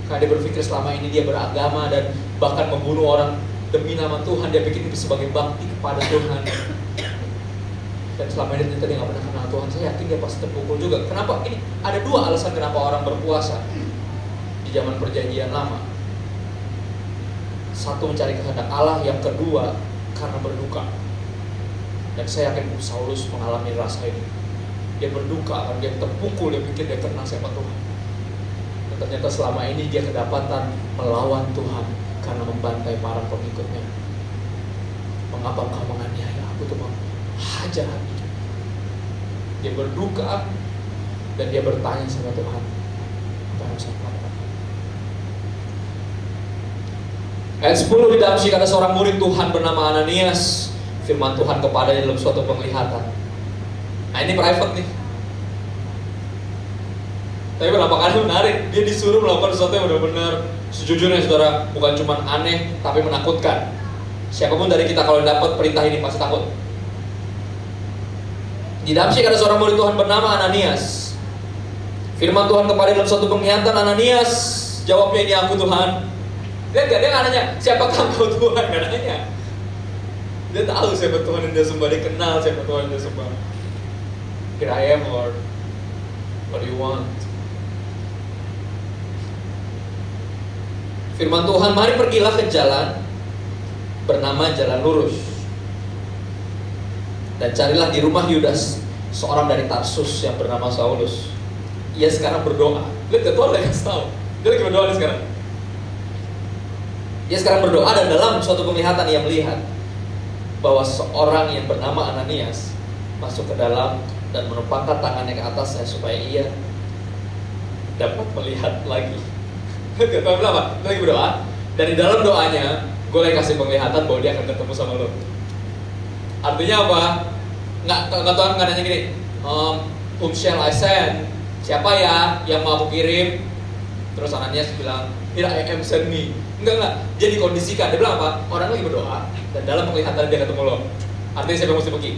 karena dia berpikir selama ini dia beragama dan bahkan membunuh orang demi nama Tuhan. Dia pikir itu sebagai bakti kepada Tuhan. Dan selama ini ternyata dia gak pernah kenal Tuhan. Saya yakin dia pasti terpukul juga. Kenapa? Ini ada 2 alasan kenapa orang berpuasa di zaman perjanjian lama. 1, mencari kehendak Allah. Yang kedua, karena berduka. Dan saya yakin Saulus mengalami rasa ini. Dia berduka karena dia terpukul. Dia pikir dia kenal siapa Tuhan. Dan ternyata selama ini dia kedapatan melawan Tuhan karena membantai para pengikutnya. Mengapa engkau menganiaya aku Tuhan? Hajar hati. Dia berduka dan dia bertanya sama Tuhan, apa yang harus aku lakukan? Ayat 10, di Damsyik ada seorang murid Tuhan bernama Ananias. Firman Tuhan kepadanya dalam suatu penglihatan. Nah ini private nih. Tapi berapa kali menarik, dia disuruh melakukan sesuatu yang benar-benar sejujurnya saudara, bukan cuma aneh tapi menakutkan. Siapapun dari kita kalau dapat perintah ini pasti takut. Di Damsyik ada seorang murid Tuhan bernama Ananias. Firman Tuhan kepada dalam suatu penglihatan, Ananias. Jawabnya, ini aku Tuhan. Dia nggak nanya, siapakah engkau Tuhan? Nggak nanya. Dia tahu siapa Tuhan yang dia sembah. Dia kenal siapa Tuhan yang dia sembah. Here I am Lord, what do you want? Firman Tuhan, mari pergilah ke jalan bernama Jalan Lurus, dan carilah di rumah Yudas, seorang dari Tarsus yang bernama Saulus. Ia sekarang berdoa. Lihat, Tuhan lagi kasih tahu. Dia lagi berdoa nih sekarang. Ia sekarang berdoa dan dalam suatu penglihatan ia melihat bahwa seorang yang bernama Ananias masuk ke dalam dan menumpangkan tangannya ke atasnya supaya ia dapat melihat lagi. Gak tahu kenapa, dia lagi berdoa. Dan di dalam doanya, gue lagi kasih penglihatan bahwa dia akan ketemu sama lo. Artinya apa? Nggak Tuhan nggak nanya gini, whom shall I send? Siapa ya yang mau aku kirim? Terus Ananias bilang, here I am, send me. Enggak, dia dikondisikan. Dia bilang apa? Orang lagi berdoa dan dalam penglihatan dia ketemu lo. Artinya siapa yang mesti pergi?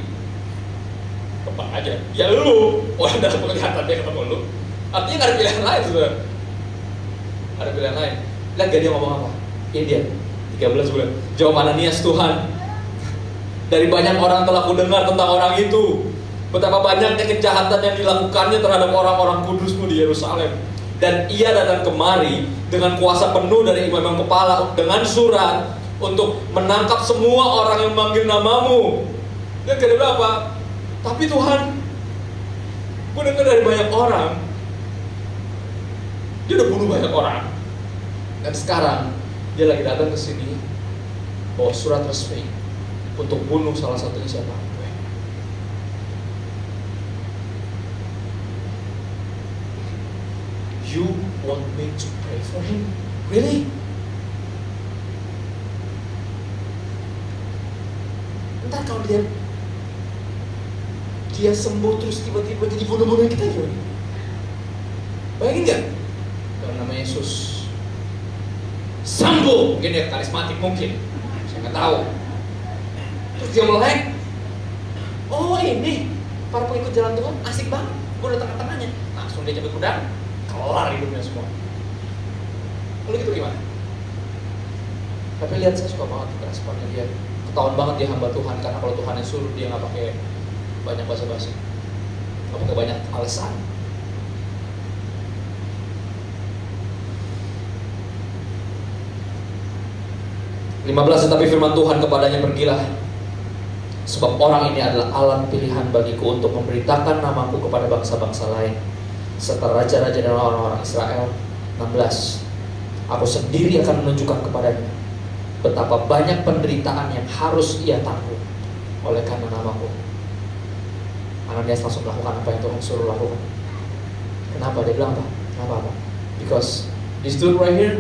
Kepang aja. Ya lu, orang dalam penglihatan dia ketemu lo. Artinya nggak ada pilihan lain sudah. Ada pilihan lain. Lihat gak dia ngomong apa? Ini dia 13 bulan. Jawab Ananias, Tuhan, dari banyak orang telah kudengar tentang orang itu, betapa banyaknya kejahatan yang dilakukannya terhadap orang-orang kudus-Mu di Yerusalem. Dan ia datang kemari dengan kuasa penuh dari imam-imam kepala dengan surat untuk menangkap semua orang yang memanggil nama-Mu. Dia kata apa? Tapi Tuhan, gue dengar dari banyak orang, dia udah bunuh banyak orang. Dan sekarang dia lagi datang ke sini bawa surat resmi untuk bunuh salah satunya siapa? Gue. You want me to pray for him? Really? Ntar kalau dia sembuh terus tiba-tiba jadi bunuh-bunuh kita gimana? Bayangin gak? Dalam nama Yesus sembuh, mungkin dia karismatik, mungkin saya nggak tahu. Terus dia melek, oh ini para pengikut jalan Tuhan asik banget, gue udah tengah-tengahnya, langsung dia cabut pedang, kelar hidupnya semua. Lalu gitu gimana? Tapi lihat, saya suka banget responnya dia. Ketahuan banget dia hamba Tuhan, karena kalau Tuhan yang suruh dia nggak pakai banyak basa-basi, nggak pakai banyak alasan. Tetapi firman Tuhan kepadanya, pergilah, sebab orang ini adalah alat pilihan bagiku untuk memberitakan namaku kepada bangsa-bangsa lain, serta raja-raja dan orang-orang Israel. 16. Aku sendiri akan menunjukkan kepadanya betapa banyak penderitaan yang harus ia tanggung oleh karena namaku. Ananias langsung melakukan apa yang Tuhan suruh lakukan. Kenapa? Dia bilang apa? Kenapa? Because this dude right here,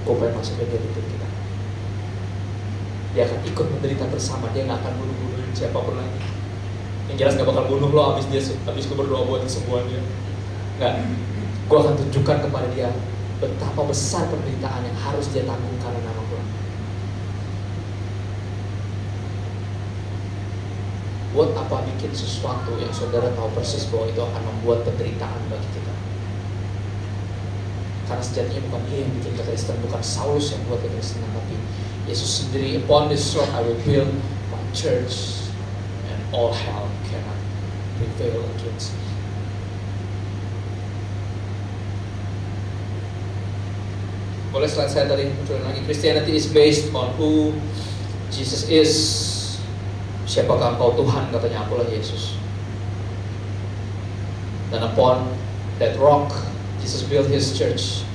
gue pengen masukin dia di hidup kita. Dia akan ikut menderita bersama. Dia gak akan bunuh-bunuhin siapapun lagi. Yang jelas gak bakal bunuh lo habis gue berdoa buat kesembuhan dia. Enggak. Gue akan tunjukkan kepada dia betapa besar penderitaan yang harus dia tanggung karena nama gue. Buat apa bikin sesuatu yang saudara tahu persis bahwa itu akan membuat penderitaan bagi kita? Karena sejatinya bukan dia yang bikin kekristenan, bukan Saulus yang buat kekristenan, tapi Yesus sendiri. Upon this rock I will build my church, and all hell cannot prevail against me. Boleh slide saya tadi munculin lagi. Christianity is based on who Jesus is. Siapakah engkau Tuhan? Katanya, akulah Yesus. Dan upon that rock Jesus built his church.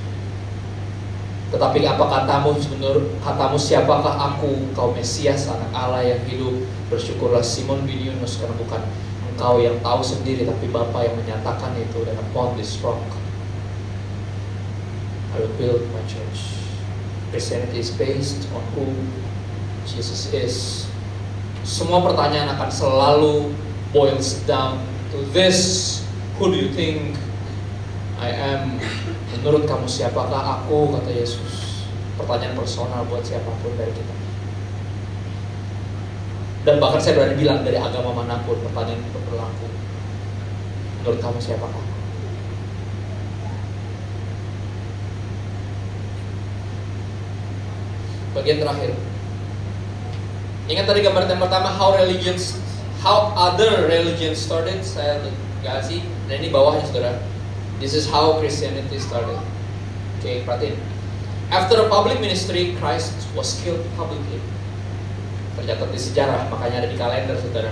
Tetapi apa katamu? Menurut katamu siapakah aku? Kau Mesias, anak Allah yang hidup. Bersyukurlah Simon bin Yunus, karena bukan engkau yang tahu sendiri, tapi Bapa yang menyatakan itu. Dan upon this rock I will build my church. Christianity is based on who Jesus is. Semua pertanyaan akan selalu boils down to this: who do you think I am? Menurut kamu siapakah aku? Kata Yesus. Pertanyaan personal buat siapapun dari kita. Dan bahkan saya berani bilang dari agama manapun, pertanyaan itu berlaku. Menurut kamu siapakah? Bagian terakhir. Ingat tadi gambaran yang pertama, how other religions started. Saya kasih. Dan ini bawahnya, saudara. This is how Christianity started. Oke, perhatiin. After a public ministry, Christ was killed publicly. Tercatat di sejarah, makanya ada di kalender, saudara.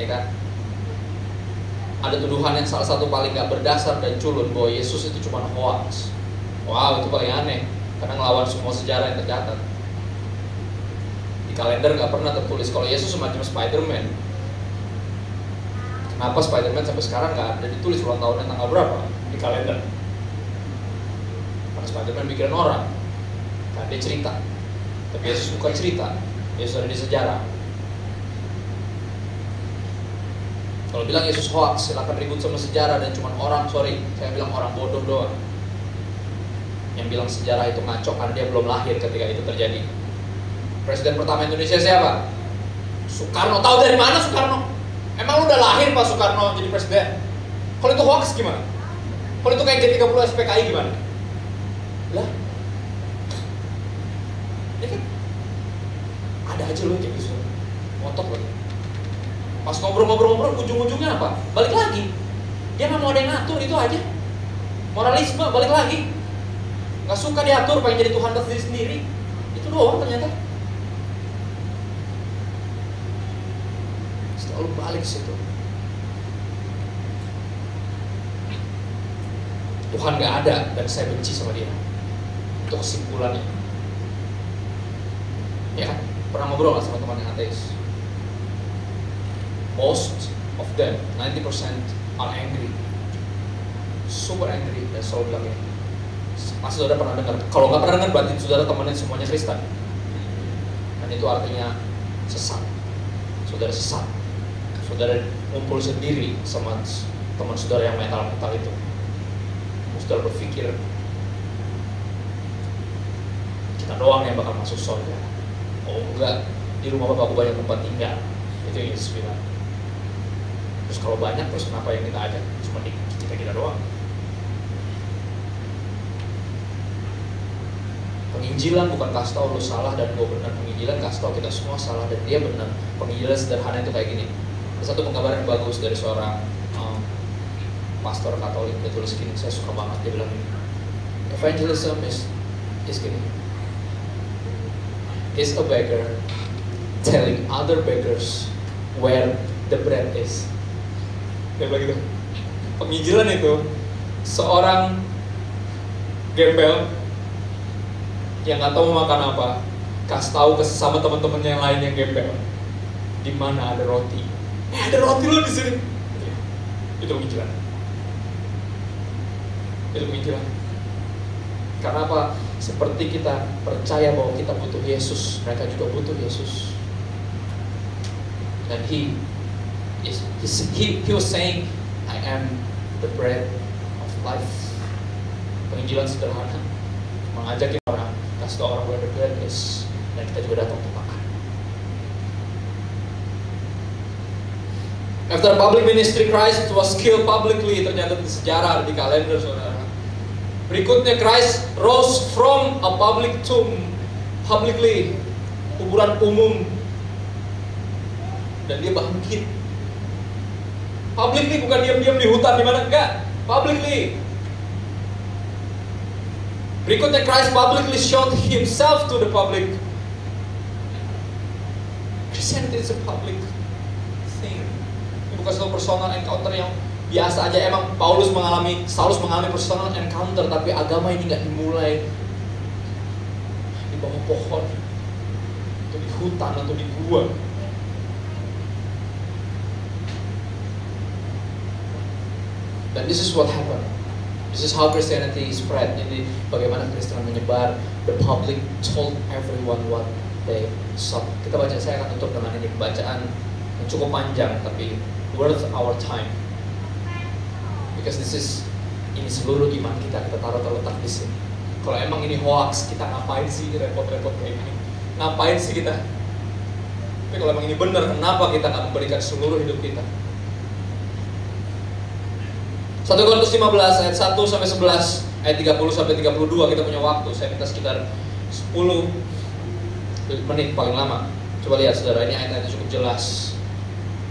Ya kan? Ada tuduhan yang salah satu paling gak berdasar dan culun bahwa Yesus itu cuma hoax. Wow, itu paling aneh. Karena ngelawan semua sejarah yang tercatat. Di kalender gak pernah tertulis kalau Yesus semacam Spider-Man. Kenapa Spider-Man sampai sekarang gak ada ditulis ulang tahunnya tanggal berapa di kalender? Karena Spider-Man mikirin orang, kan dia cerita. Tapi Yesus bukan cerita, Yesus ada di sejarah. Kalau bilang Yesus hoax, silakan ribut sama sejarah. Dan cuma saya bilang orang bodoh doang yang bilang sejarah itu ngaco, karena dia belum lahir ketika itu terjadi. Presiden pertama Indonesia siapa? Soekarno. Tahu dari mana Soekarno? Emang lu udah lahir pas Soekarno jadi presiden? Kalau itu hoax gimana? Kalau itu kayak G30 SPKI gimana? Lah, ya kan? Ada aja lu kayak gitu, ngotot lagi. Pas ngobrol-ngobrol, ujung-ujungnya apa? Balik lagi. Dia nggak mau ada yang ngatur, itu aja. Moralisme, balik lagi. Nggak suka diatur, pengen jadi Tuhan diri sendiri. Itu doang ternyata. Selalu balik situ. Tuhan nggak ada dan saya benci sama dia. Itu kesimpulannya. Ya kan? Pernah ngobrol nggak sama teman yang ateis? Most of them, 90% are angry. Super angry. Dan selalu bilang ini. Masih saudara pernah dengar? Kalau nggak pernah dengar, berarti saudara temannya semuanya Kristen. Dan itu artinya sesat. Saudara sesat. Saudara ngumpul sendiri sama teman saudara yang mental itu. Saudara berpikir kita doang yang bakal masuk surga. Oh enggak, di rumah bapakku banyak tempat tinggal. Itu yang Yesus bilang. Terus kalau banyak, terus kenapa yang kita ajak? Cuma kita doang. Penginjilan bukan kasih tau lu salah dan gue benar. Penginjilan kasih tau kita semua salah dan dia benar. Penginjilan sederhana itu kayak gini. Ada satu penggambaran bagus dari seorang pastor Katolik. Dia tulis gini, saya suka banget. Dia bilang gini, evangelism is gini, is a beggar telling other beggars where the bread is. Dia bilang gitu. penginjilan itu seorang gembel yang nggak tahu mau makan apa, kasih tahu ke sesama teman-temannya yang lain yang gembel, di mana ada roti. Ada roti loh di sini. Itu penginjilan. Itu penginjilan. Karena apa? Seperti kita percaya bahwa kita butuh Yesus, mereka juga butuh Yesus. Dan he was saying, I am the bread of life. Penginjilan sederhana, mengajak orang, kasih tahu orang where the bread is, dan kita juga datang untuk makan. After public ministry, Christ was killed publicly. Ternyata di sejarah, di kalender, saudara. Berikutnya, Christ rose from a public tomb, publicly, kuburan umum, dan dia bangkit. Publicly, bukan diam-diam di hutan di mana, enggak. Publicly. Berikutnya, Christ publicly showed himself to the public. Christianity is a public thing. Ini bukan satu personal encounter yang biasa aja. Emang Saulus mengalami personal encounter, tapi agama ini nggak dimulai di bawah pohon, atau di hutan, atau di gua. Dan this is what happened. This is how Christianity spread. Jadi bagaimana Kristen menyebar. The public told everyone what they saw. Kita baca, saya akan tutup dengan ini bacaan yang cukup panjang tapi worth our time. Because this is, ini seluruh iman kita taruh terletak di sini. Kalau emang ini hoax, kita ngapain sih repot-repot kayak gini? Ngapain sih kita? Tapi kalau emang ini benar, kenapa kita nggak memberikan seluruh hidup kita? 1 Korintus 15 ayat 1 sampai 11, ayat 30 sampai 32, kita punya waktu. Saya minta sekitar 10 menit paling lama. Coba lihat saudara, ini ayat-ayatnya cukup jelas.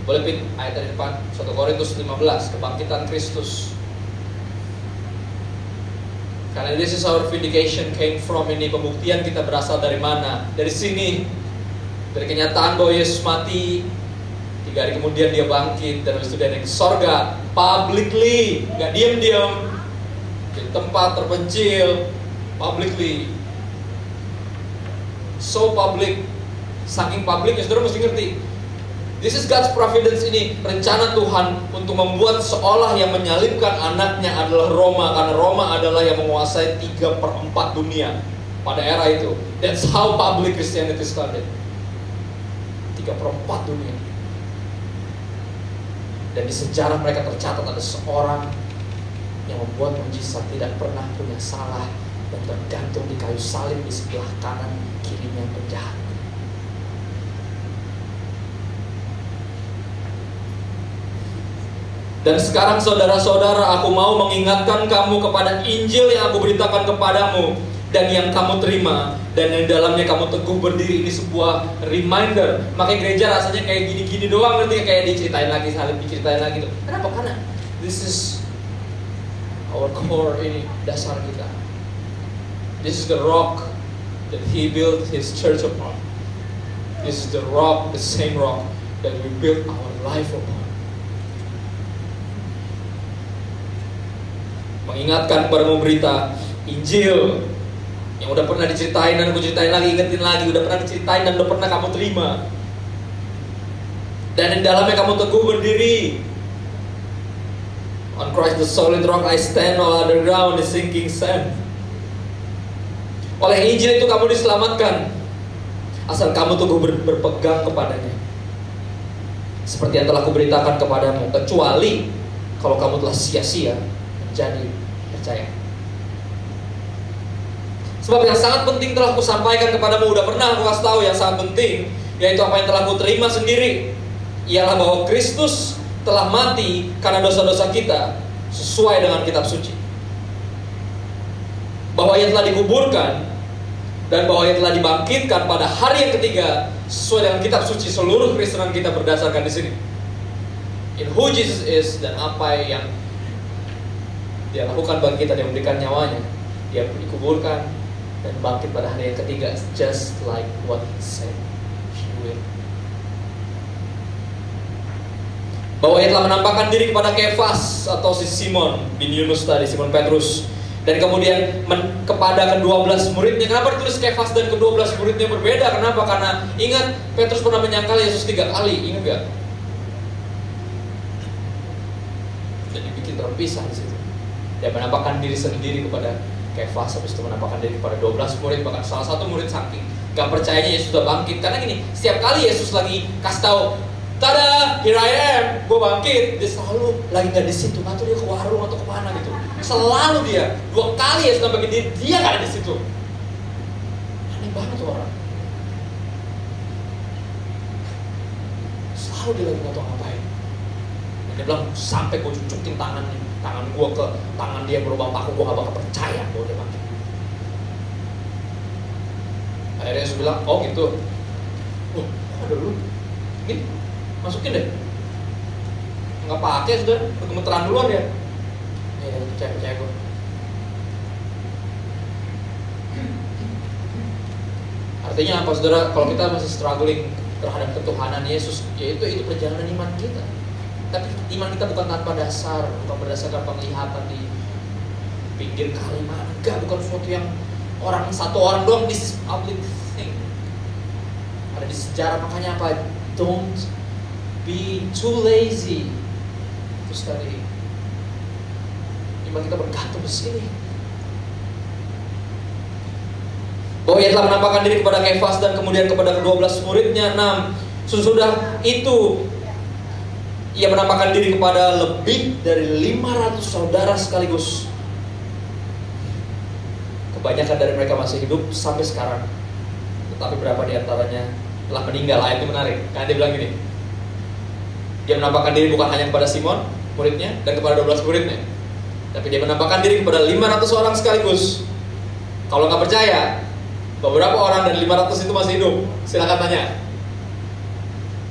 Boleh pin ayat dari depan, 1 Korintus 15, kebangkitan Kristus. Karena this is our vindication came from, ini pembuktian kita berasal dari mana? Dari sini, dari kenyataan bahwa Yesus mati, 3 hari kemudian dia bangkit, dan habis itu dia naik ke sorga, publicly, gak diam-diam, di tempat terpencil, publicly. So public, saking publiknya, saudara mesti ngerti. This is God's providence, ini rencana Tuhan untuk membuat seolah yang menyalibkan anaknya adalah Roma, karena Roma adalah yang menguasai 3/4 dunia pada era itu. That's how public Christianity started. 3/4 dunia. Dan di sejarah mereka tercatat ada seorang yang membuat mujizat, tidak pernah punya salah, dan tergantung di kayu salib di sebelah kanan kirinya penjahat. Dan sekarang saudara-saudara, aku mau mengingatkan kamu kepada Injil yang aku beritakan kepadamu dan yang kamu terima, dan yang dalamnya kamu teguh berdiri. Ini sebuah reminder. Makanya gereja rasanya kayak gini-gini doang, nanti kayak diceritain lagi, salib diceritain lagi tuh. Kenapa? Karena this is our core, ini dasar kita. This is the rock that he built his church upon. This is the rock, the same rock that we built our life upon. Mengingatkan kepada berita Injil yang udah pernah diceritain dan aku ceritain lagi, ingetin lagi, udah pernah diceritain dan udah pernah kamu terima. Dan di dalamnya kamu teguh berdiri. On Christ the solid rock I stand, all other ground is sinking sand. Oleh Injil itu kamu diselamatkan, asal kamu teguh berpegang kepadanya. Seperti yang telah kuberitakan kepadamu, kecuali kalau kamu telah sia-sia menjadi percaya. Sebab yang sangat penting telah kusampaikan kepadamu, udah pernah aku kasih tahu yang sangat penting, yaitu apa yang telah kuterima sendiri, ialah bahwa Kristus telah mati karena dosa-dosa kita sesuai dengan kitab suci, bahwa ia telah dikuburkan, dan bahwa ia telah dibangkitkan pada hari yang ketiga sesuai dengan kitab suci. Seluruh Kristenan kita berdasarkan di sini, in who Jesus is, dan apa yang dia lakukan bagi kita. Dia memberikan nyawanya, dia dikuburkan dan bangkit pada hari yang ketiga, just like what he said he will. bahwa ia telah menampakkan diri kepada Kefas atau si Simon bin Yunus tadi, Simon Petrus, dan kemudian kepada ke-12 muridnya. Kenapa ditulis Kefas dan ke-12 muridnya berbeda? Kenapa? Karena ingat, Petrus pernah menyangkal Yesus 3 kali, ingat gak? Jadi bikin terpisah di situ. Dia menampakkan diri sendiri kepada Kefas, habis itu menampakkan diri kepada 12 murid, bahkan salah satu murid saking gak percayanya Yesus sudah bangkit. Karena gini, setiap kali Yesus lagi kasih tahu, tada, here I am, gue bangkit, dia selalu lagi gak di situ, atau dia ke warung atau kemana gitu. Selalu dia, 2 kali Yesus nampakin diri, dia gak ada di situ. Aneh banget tuh orang. Selalu dia lagi gak tau ngapain. Dan dia bilang, sampai gue cucukin tangan gue ke tangan dia berubah paku, gue gak bakal percaya bahwa dia bangkit. Akhirnya Yesus bilang, oh gitu, oh ada lu, gini, masukin deh. Nggak pakai sudah, bergemeteran duluan ya. Ya percaya gue. Artinya apa saudara? Kalau kita masih struggling terhadap ketuhanan Yesus, yaitu itu perjalanan iman kita. Tapi iman kita bukan tanpa dasar, bukan berdasarkan penglihatan di pinggir kalimat. Enggak, bukan sesuatu yang satu orang doang. This is public thing. Ada di sejarah, makanya apa? Don't be too lazy. Terus tadi iman kita bergantung di sini. Bahwa ia telah menampakkan diri kepada Kefas dan kemudian kepada ke-12 muridnya. 6. Sesudah itu ia menampakkan diri kepada lebih dari 500 saudara sekaligus. Kebanyakan dari mereka masih hidup sampai sekarang, tetapi berapa di antaranya telah meninggal. Ayat ini menarik, karena dia bilang gini, dia menampakkan diri bukan hanya kepada Simon, muridnya, dan kepada 12 muridnya, tapi dia menampakkan diri kepada 500 orang sekaligus. Kalau nggak percaya, beberapa orang dari 500 itu masih hidup, silakan tanya.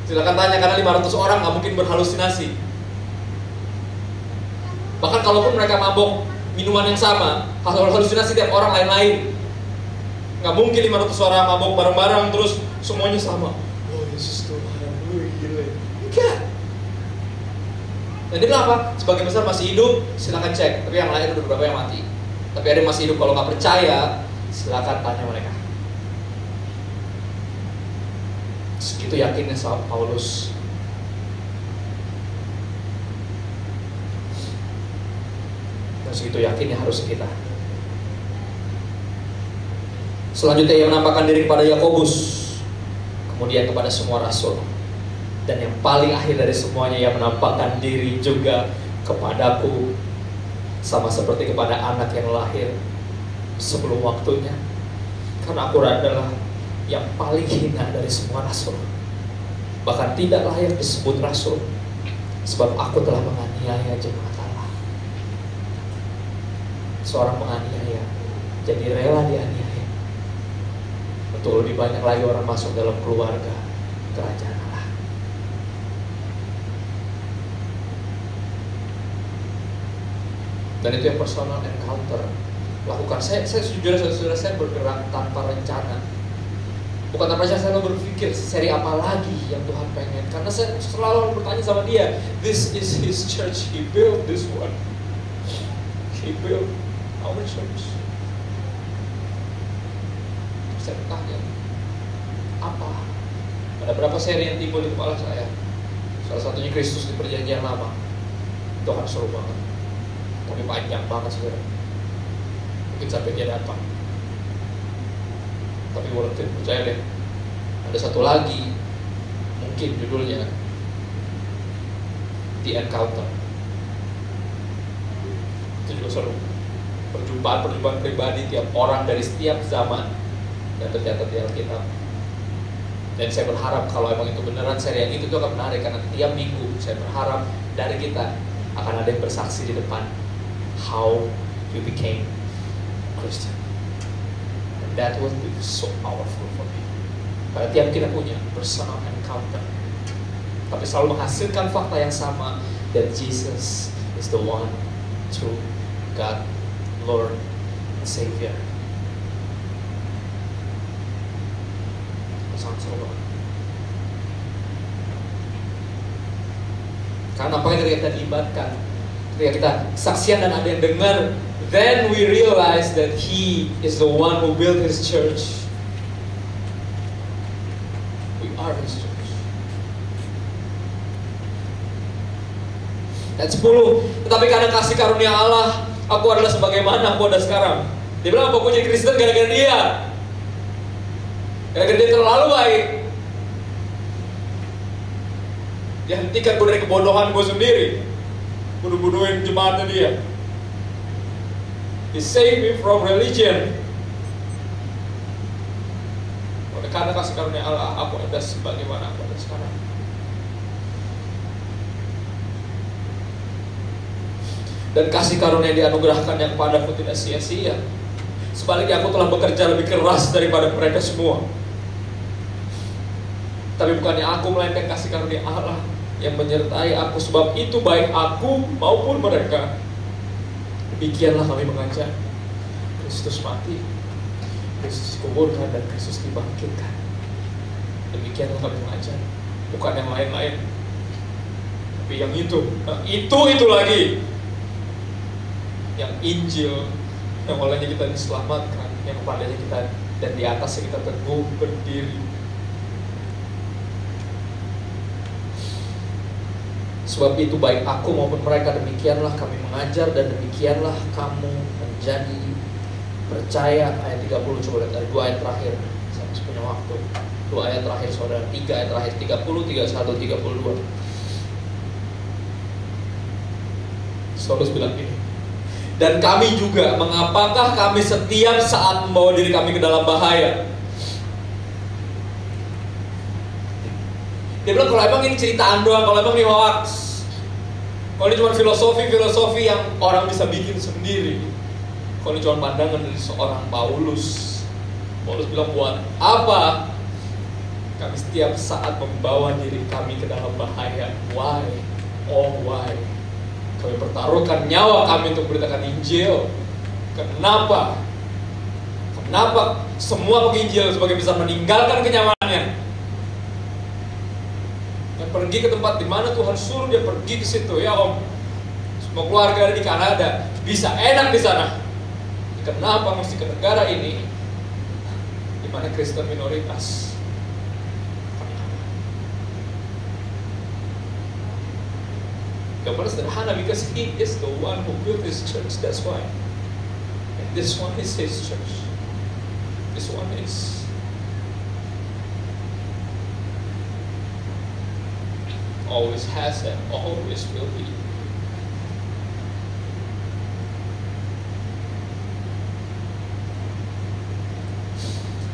Silakan tanya, karena 500 orang nggak mungkin berhalusinasi. Bahkan kalaupun mereka mabok minuman yang sama, halusinasi tiap orang lain-lain. Nggak mungkin 500 orang mabok bareng-bareng terus semuanya sama. Oh Yesus Tuhan, lu gila. Enggak. Dan dia bilang apa? Sebagian besar masih hidup, silakan cek. Tapi yang lain udah beberapa yang mati. Tapi ada yang masih hidup. Kalau nggak percaya, silakan tanya mereka. Segitu yakinnya sahabat Paulus. Dan segitu yakinnya harus kita. Selanjutnya ia menampakkan diri kepada Yakobus, kemudian kepada semua rasul. Dan yang paling akhir dari semuanya, ia menampakkan diri juga kepadaku, sama seperti kepada anak yang lahir sebelum waktunya. Karena aku adalah yang paling hina dari semua rasul, bahkan tidak layak disebut rasul, sebab aku telah menganiaya jemaat Allah. Seorang menganiaya jadi rela dianiaya untuk lebih banyak lagi orang masuk dalam keluarga kerajaan Allah. Dan itu yang personal encounter lakukan. Saya sejujurnya saudara, saya bergerak tanpa rencana. Bukan tanpa saya berpikir seri apa lagi yang Tuhan pengen. Karena saya selalu bertanya sama dia, this is his church, he built this one, he built our church. Saya bertanya, apa? Ada berapa seri yang timbul di kepala saya? Salah satunya Kristus di perjanjian lama. Tuhan seru banget, tapi panjang banget saudara. Mungkin sampai dia datang. Tapi worth it, percaya deh. Ada satu lagi, mungkin judulnya The Encounter. Itu juga seru. Perjumpaan pribadi tiap orang dari setiap zaman yang tercatat di Alkitab. Dan saya berharap kalau emang itu beneran seri yang itu akan menarik, karena tiap minggu saya berharap dari kita akan ada yang bersaksi di depan how you became Christian. That will be so powerful for me. Karena tiap kita punya personal encounter, tapi selalu menghasilkan fakta yang sama, that Jesus is the one true God, Lord, and Savior. Sangat seru banget. Karena apa ketika kita dilibatkan, ketika kita saksian dan ada yang dengar, then we realize that He is the one who built His church. We are His church. Ayat 10, tetapi karena kasih karunia Allah, aku adalah sebagaimana aku ada sekarang. Dia bilang, apa aku jadi Kristen gara-gara dia? Gara-gara dia terlalu baik. Dia hentikan gue dari kebodohan gue sendiri. Bunuh-bunuhin jemaatnya dia. He saved me from religion. Karena kasih karunia Allah, aku ada sebagaimana aku ada sekarang. Dan kasih karunia yang dianugerahkan yang padaku tidak sia-sia. Sebaliknya aku telah bekerja lebih keras daripada mereka semua. Tapi bukannya aku, melainkan kasih karunia Allah yang menyertai aku. Sebab itu baik aku maupun mereka, demikianlah kami mengajar. Kristus mati, Kristus dikuburkan, dan Kristus dibangkitkan. Demikianlah kami mengajar. Bukan yang lain-lain, tapi yang itu lagi. Yang Injil, yang olehnya kita diselamatkan, yang kepadanya kita dan di atasnya kita teguh berdiri. Sebab itu baik aku maupun mereka, demikianlah kami mengajar, dan demikianlah kamu menjadi percaya. Ayat 30, coba lihat dari 2 ayat terakhir. Saya masih punya waktu. 2 ayat terakhir saudara, 3 ayat terakhir, 30, 31, 32. Saulus bilang gini, dan kami juga, mengapakah kami setiap saat membawa diri kami ke dalam bahaya? Dia bilang, kalau emang ini ceritaan doang, kalau emang ini hoax, kalau ini cuma filosofi yang orang bisa bikin sendiri, kalau ini cuma pandangan dari seorang Paulus bilang, buat apa kami setiap saat membawa diri kami ke dalam bahaya? Why? Oh why? Kami pertaruhkan nyawa kami untuk memberitakan Injil. Kenapa? Kenapa semua penginjil sebagai bisa meninggalkan kenyamanannya, yang pergi ke tempat di mana Tuhan suruh dia pergi ke situ? Ya Om, semua keluarga ada di Kanada, bisa enak di sana. Kenapa mesti ke negara ini di mana Kristen minoritas? Gambar sederhana, because He is the one who built His church. That's why. And this one is His church. This one is. Always has and always will be.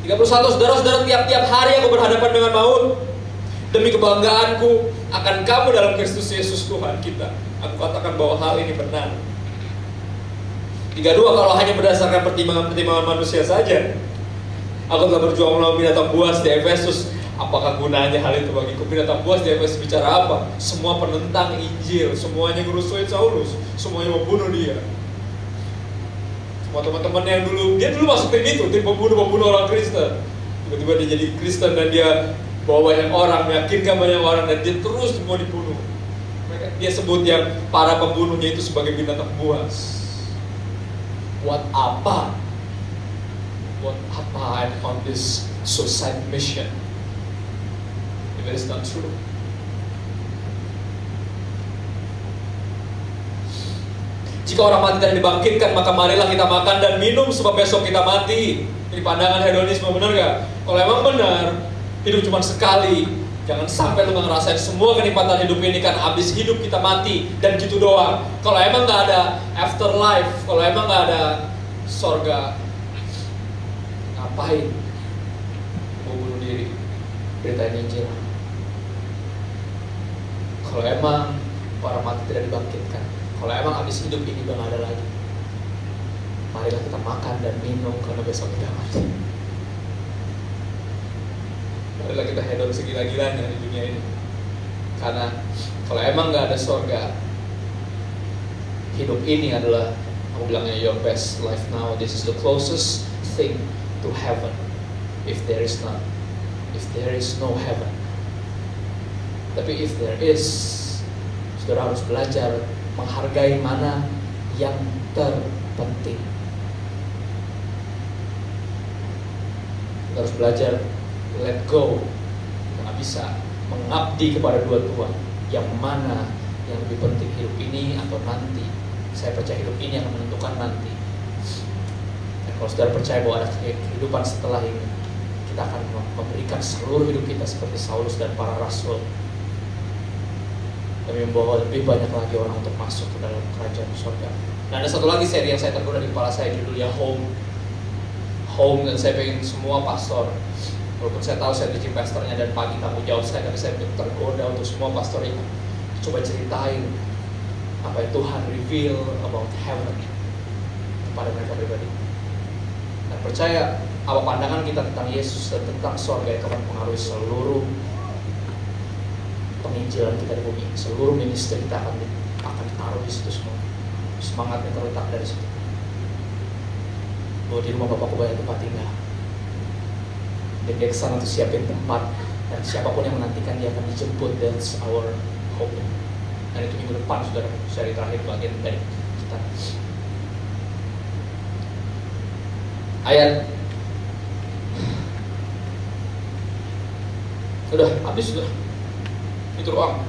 Saudara-saudara, tiap-tiap hari aku berhadapan dengan maut. Demi kebanggaanku akan kamu dalam Kristus Yesus Tuhan kita, aku katakan bahwa hal ini benar. 32, kalau hanya berdasarkan pertimbangan manusia saja, aku telah berjuang melawan binatang buas di Efesus. Apakah gunanya hal itu bagiku? Binatang buas di Efesus bicara apa? Semua penentang Injil, semuanya ngerusuin Saulus, semuanya membunuh dia. Semua teman-teman yang dia dulu masuk tim itu, tim pembunuh orang Kristen. Tiba-tiba dia jadi Kristen dan dia bawa banyak orang, meyakinkan banyak orang, dan dia terus mau dibunuh. Dia sebut yang para pembunuhnya itu sebagai binatang buas. Buat apa I'm on this suicide mission if it is not true? Jika orang mati dan dibangkitkan, maka marilah kita makan dan minum, sebab besok kita mati. Ini pandangan hedonisme, benar gak? Kalau emang benar, hidup cuma sekali. Jangan sampai lu ngerasain semua kenikmatan hidup ini, kan habis hidup kita mati dan gitu doang. Kalau emang gak ada afterlife, kalau emang gak ada sorga, ngapain mau bunuh diri, beritain Injil? Kalau emang para mati tidak dibangkitkan, kalau emang habis hidup ini udah gak ada lagi, marilah kita makan dan minum, karena besok kita mati. Marilah kita hedon segila-gilanya di dunia ini. Karena kalau emang gak ada surga, hidup ini adalah, aku bilangnya, your best life now. This is the closest thing to heaven. If there is no heaven. Tapi if there is, Saudara harus belajar menghargai mana yang terpenting. Saudara harus belajar let go. Nggak bisa mengabdi kepada dua Tuhan. Yang mana yang lebih penting, hidup ini atau nanti? Saya percaya hidup ini akan menentukan nanti. Dan kalau saudara percaya bahwa ada kehidupan setelah ini, kita akan memberikan seluruh hidup kita seperti Saulus dan para rasul, demi membawa lebih banyak lagi orang untuk masuk ke dalam kerajaan surga. Nah, ada satu lagi seri yang saya tergoda di kepala saya, judulnya Home, dan saya pengen semua pastor, walaupun saya tahu saya teaching pastornya dan pagi tanggung jawab saya, tapi saya tergoda untuk semua pastor itu coba ceritain apa yang Tuhan reveal about heaven kepada mereka pribadi. Dan percaya apa pandangan kita tentang Yesus dan tentang surga itu akan mengaruhi seluruh penginjilan kita di bumi. Seluruh ministry kita akan ditaruh di situ semua. Semangatnya terletak dari situ. Bahwa di rumah Bapakku banyak tempat tinggal. Dan dia kesana untuk siapin tempat, dan siapapun yang menantikan dia akan dijemput. That's our hope. Dan itu minggu depan, saudara, seri terakhir bagian dari kita. Ayat sudah habis, sudah itu doang.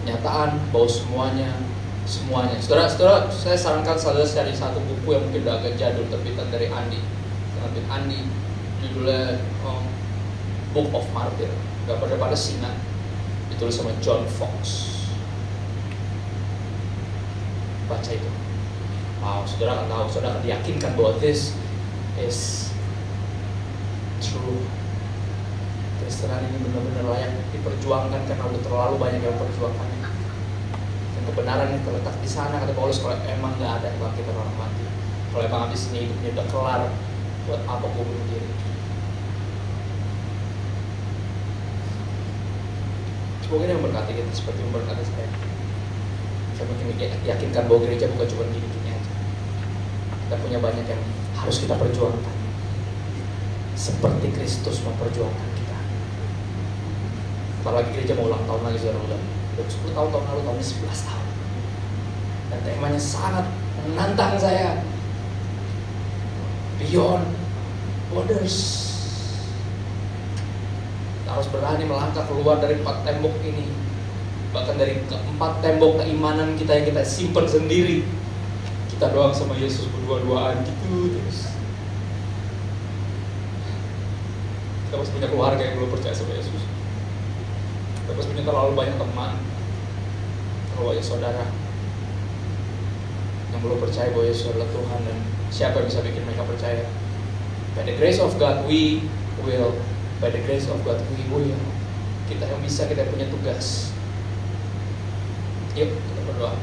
Kenyataan bahwa semuanya. Saudara, saya sarankan saudara cari satu buku yang mungkin udah agak jadul, terbitan dari Andi, judulnya Book of Martyr, gambar daripada singa, ditulis sama John Fox. Baca itu. Wow, saudara akan tahu, saudara akan diyakinkan bahwa this is true. Kristenan ini benar-benar layak diperjuangkan karena udah terlalu banyak yang memperjuangkannya. Dan kebenaran yang terletak di sana, kata Paulus, kalau emang nggak ada kebangkitan orang mati, kalau emang habis ini hidupnya udah kelar, buat apa gue bunuh diri? Semoga ini memberkati kita seperti memberkati saya. Saya mungkin yakinkan bahwa gereja bukan cuma gini-gini aja. Kita punya banyak yang harus kita perjuangkan, seperti Kristus memperjuangkan kita. Apalagi gereja mau ulang tahun lagi, saudara, udah 10 tahun lalu, tahun ini 11 tahun. Dan temanya sangat menantang saya. Beyond borders. Kita harus berani melangkah keluar dari 4 tembok ini, bahkan dari 4 tembok keimanan kita yang kita simpan sendiri. Kita doang sama Yesus berdua-duaan gitu terus. Kita harus punya keluarga yang belum percaya sama Yesus. Kita harus punya terlalu banyak teman, terlalu banyak saudara yang belum percaya bahwa Yesus adalah Tuhan, dan siapa yang bisa bikin mereka percaya? By the grace of God we will. By the grace of God we will. Kita yang bisa, kita punya tugas. Yuk kita berdoa.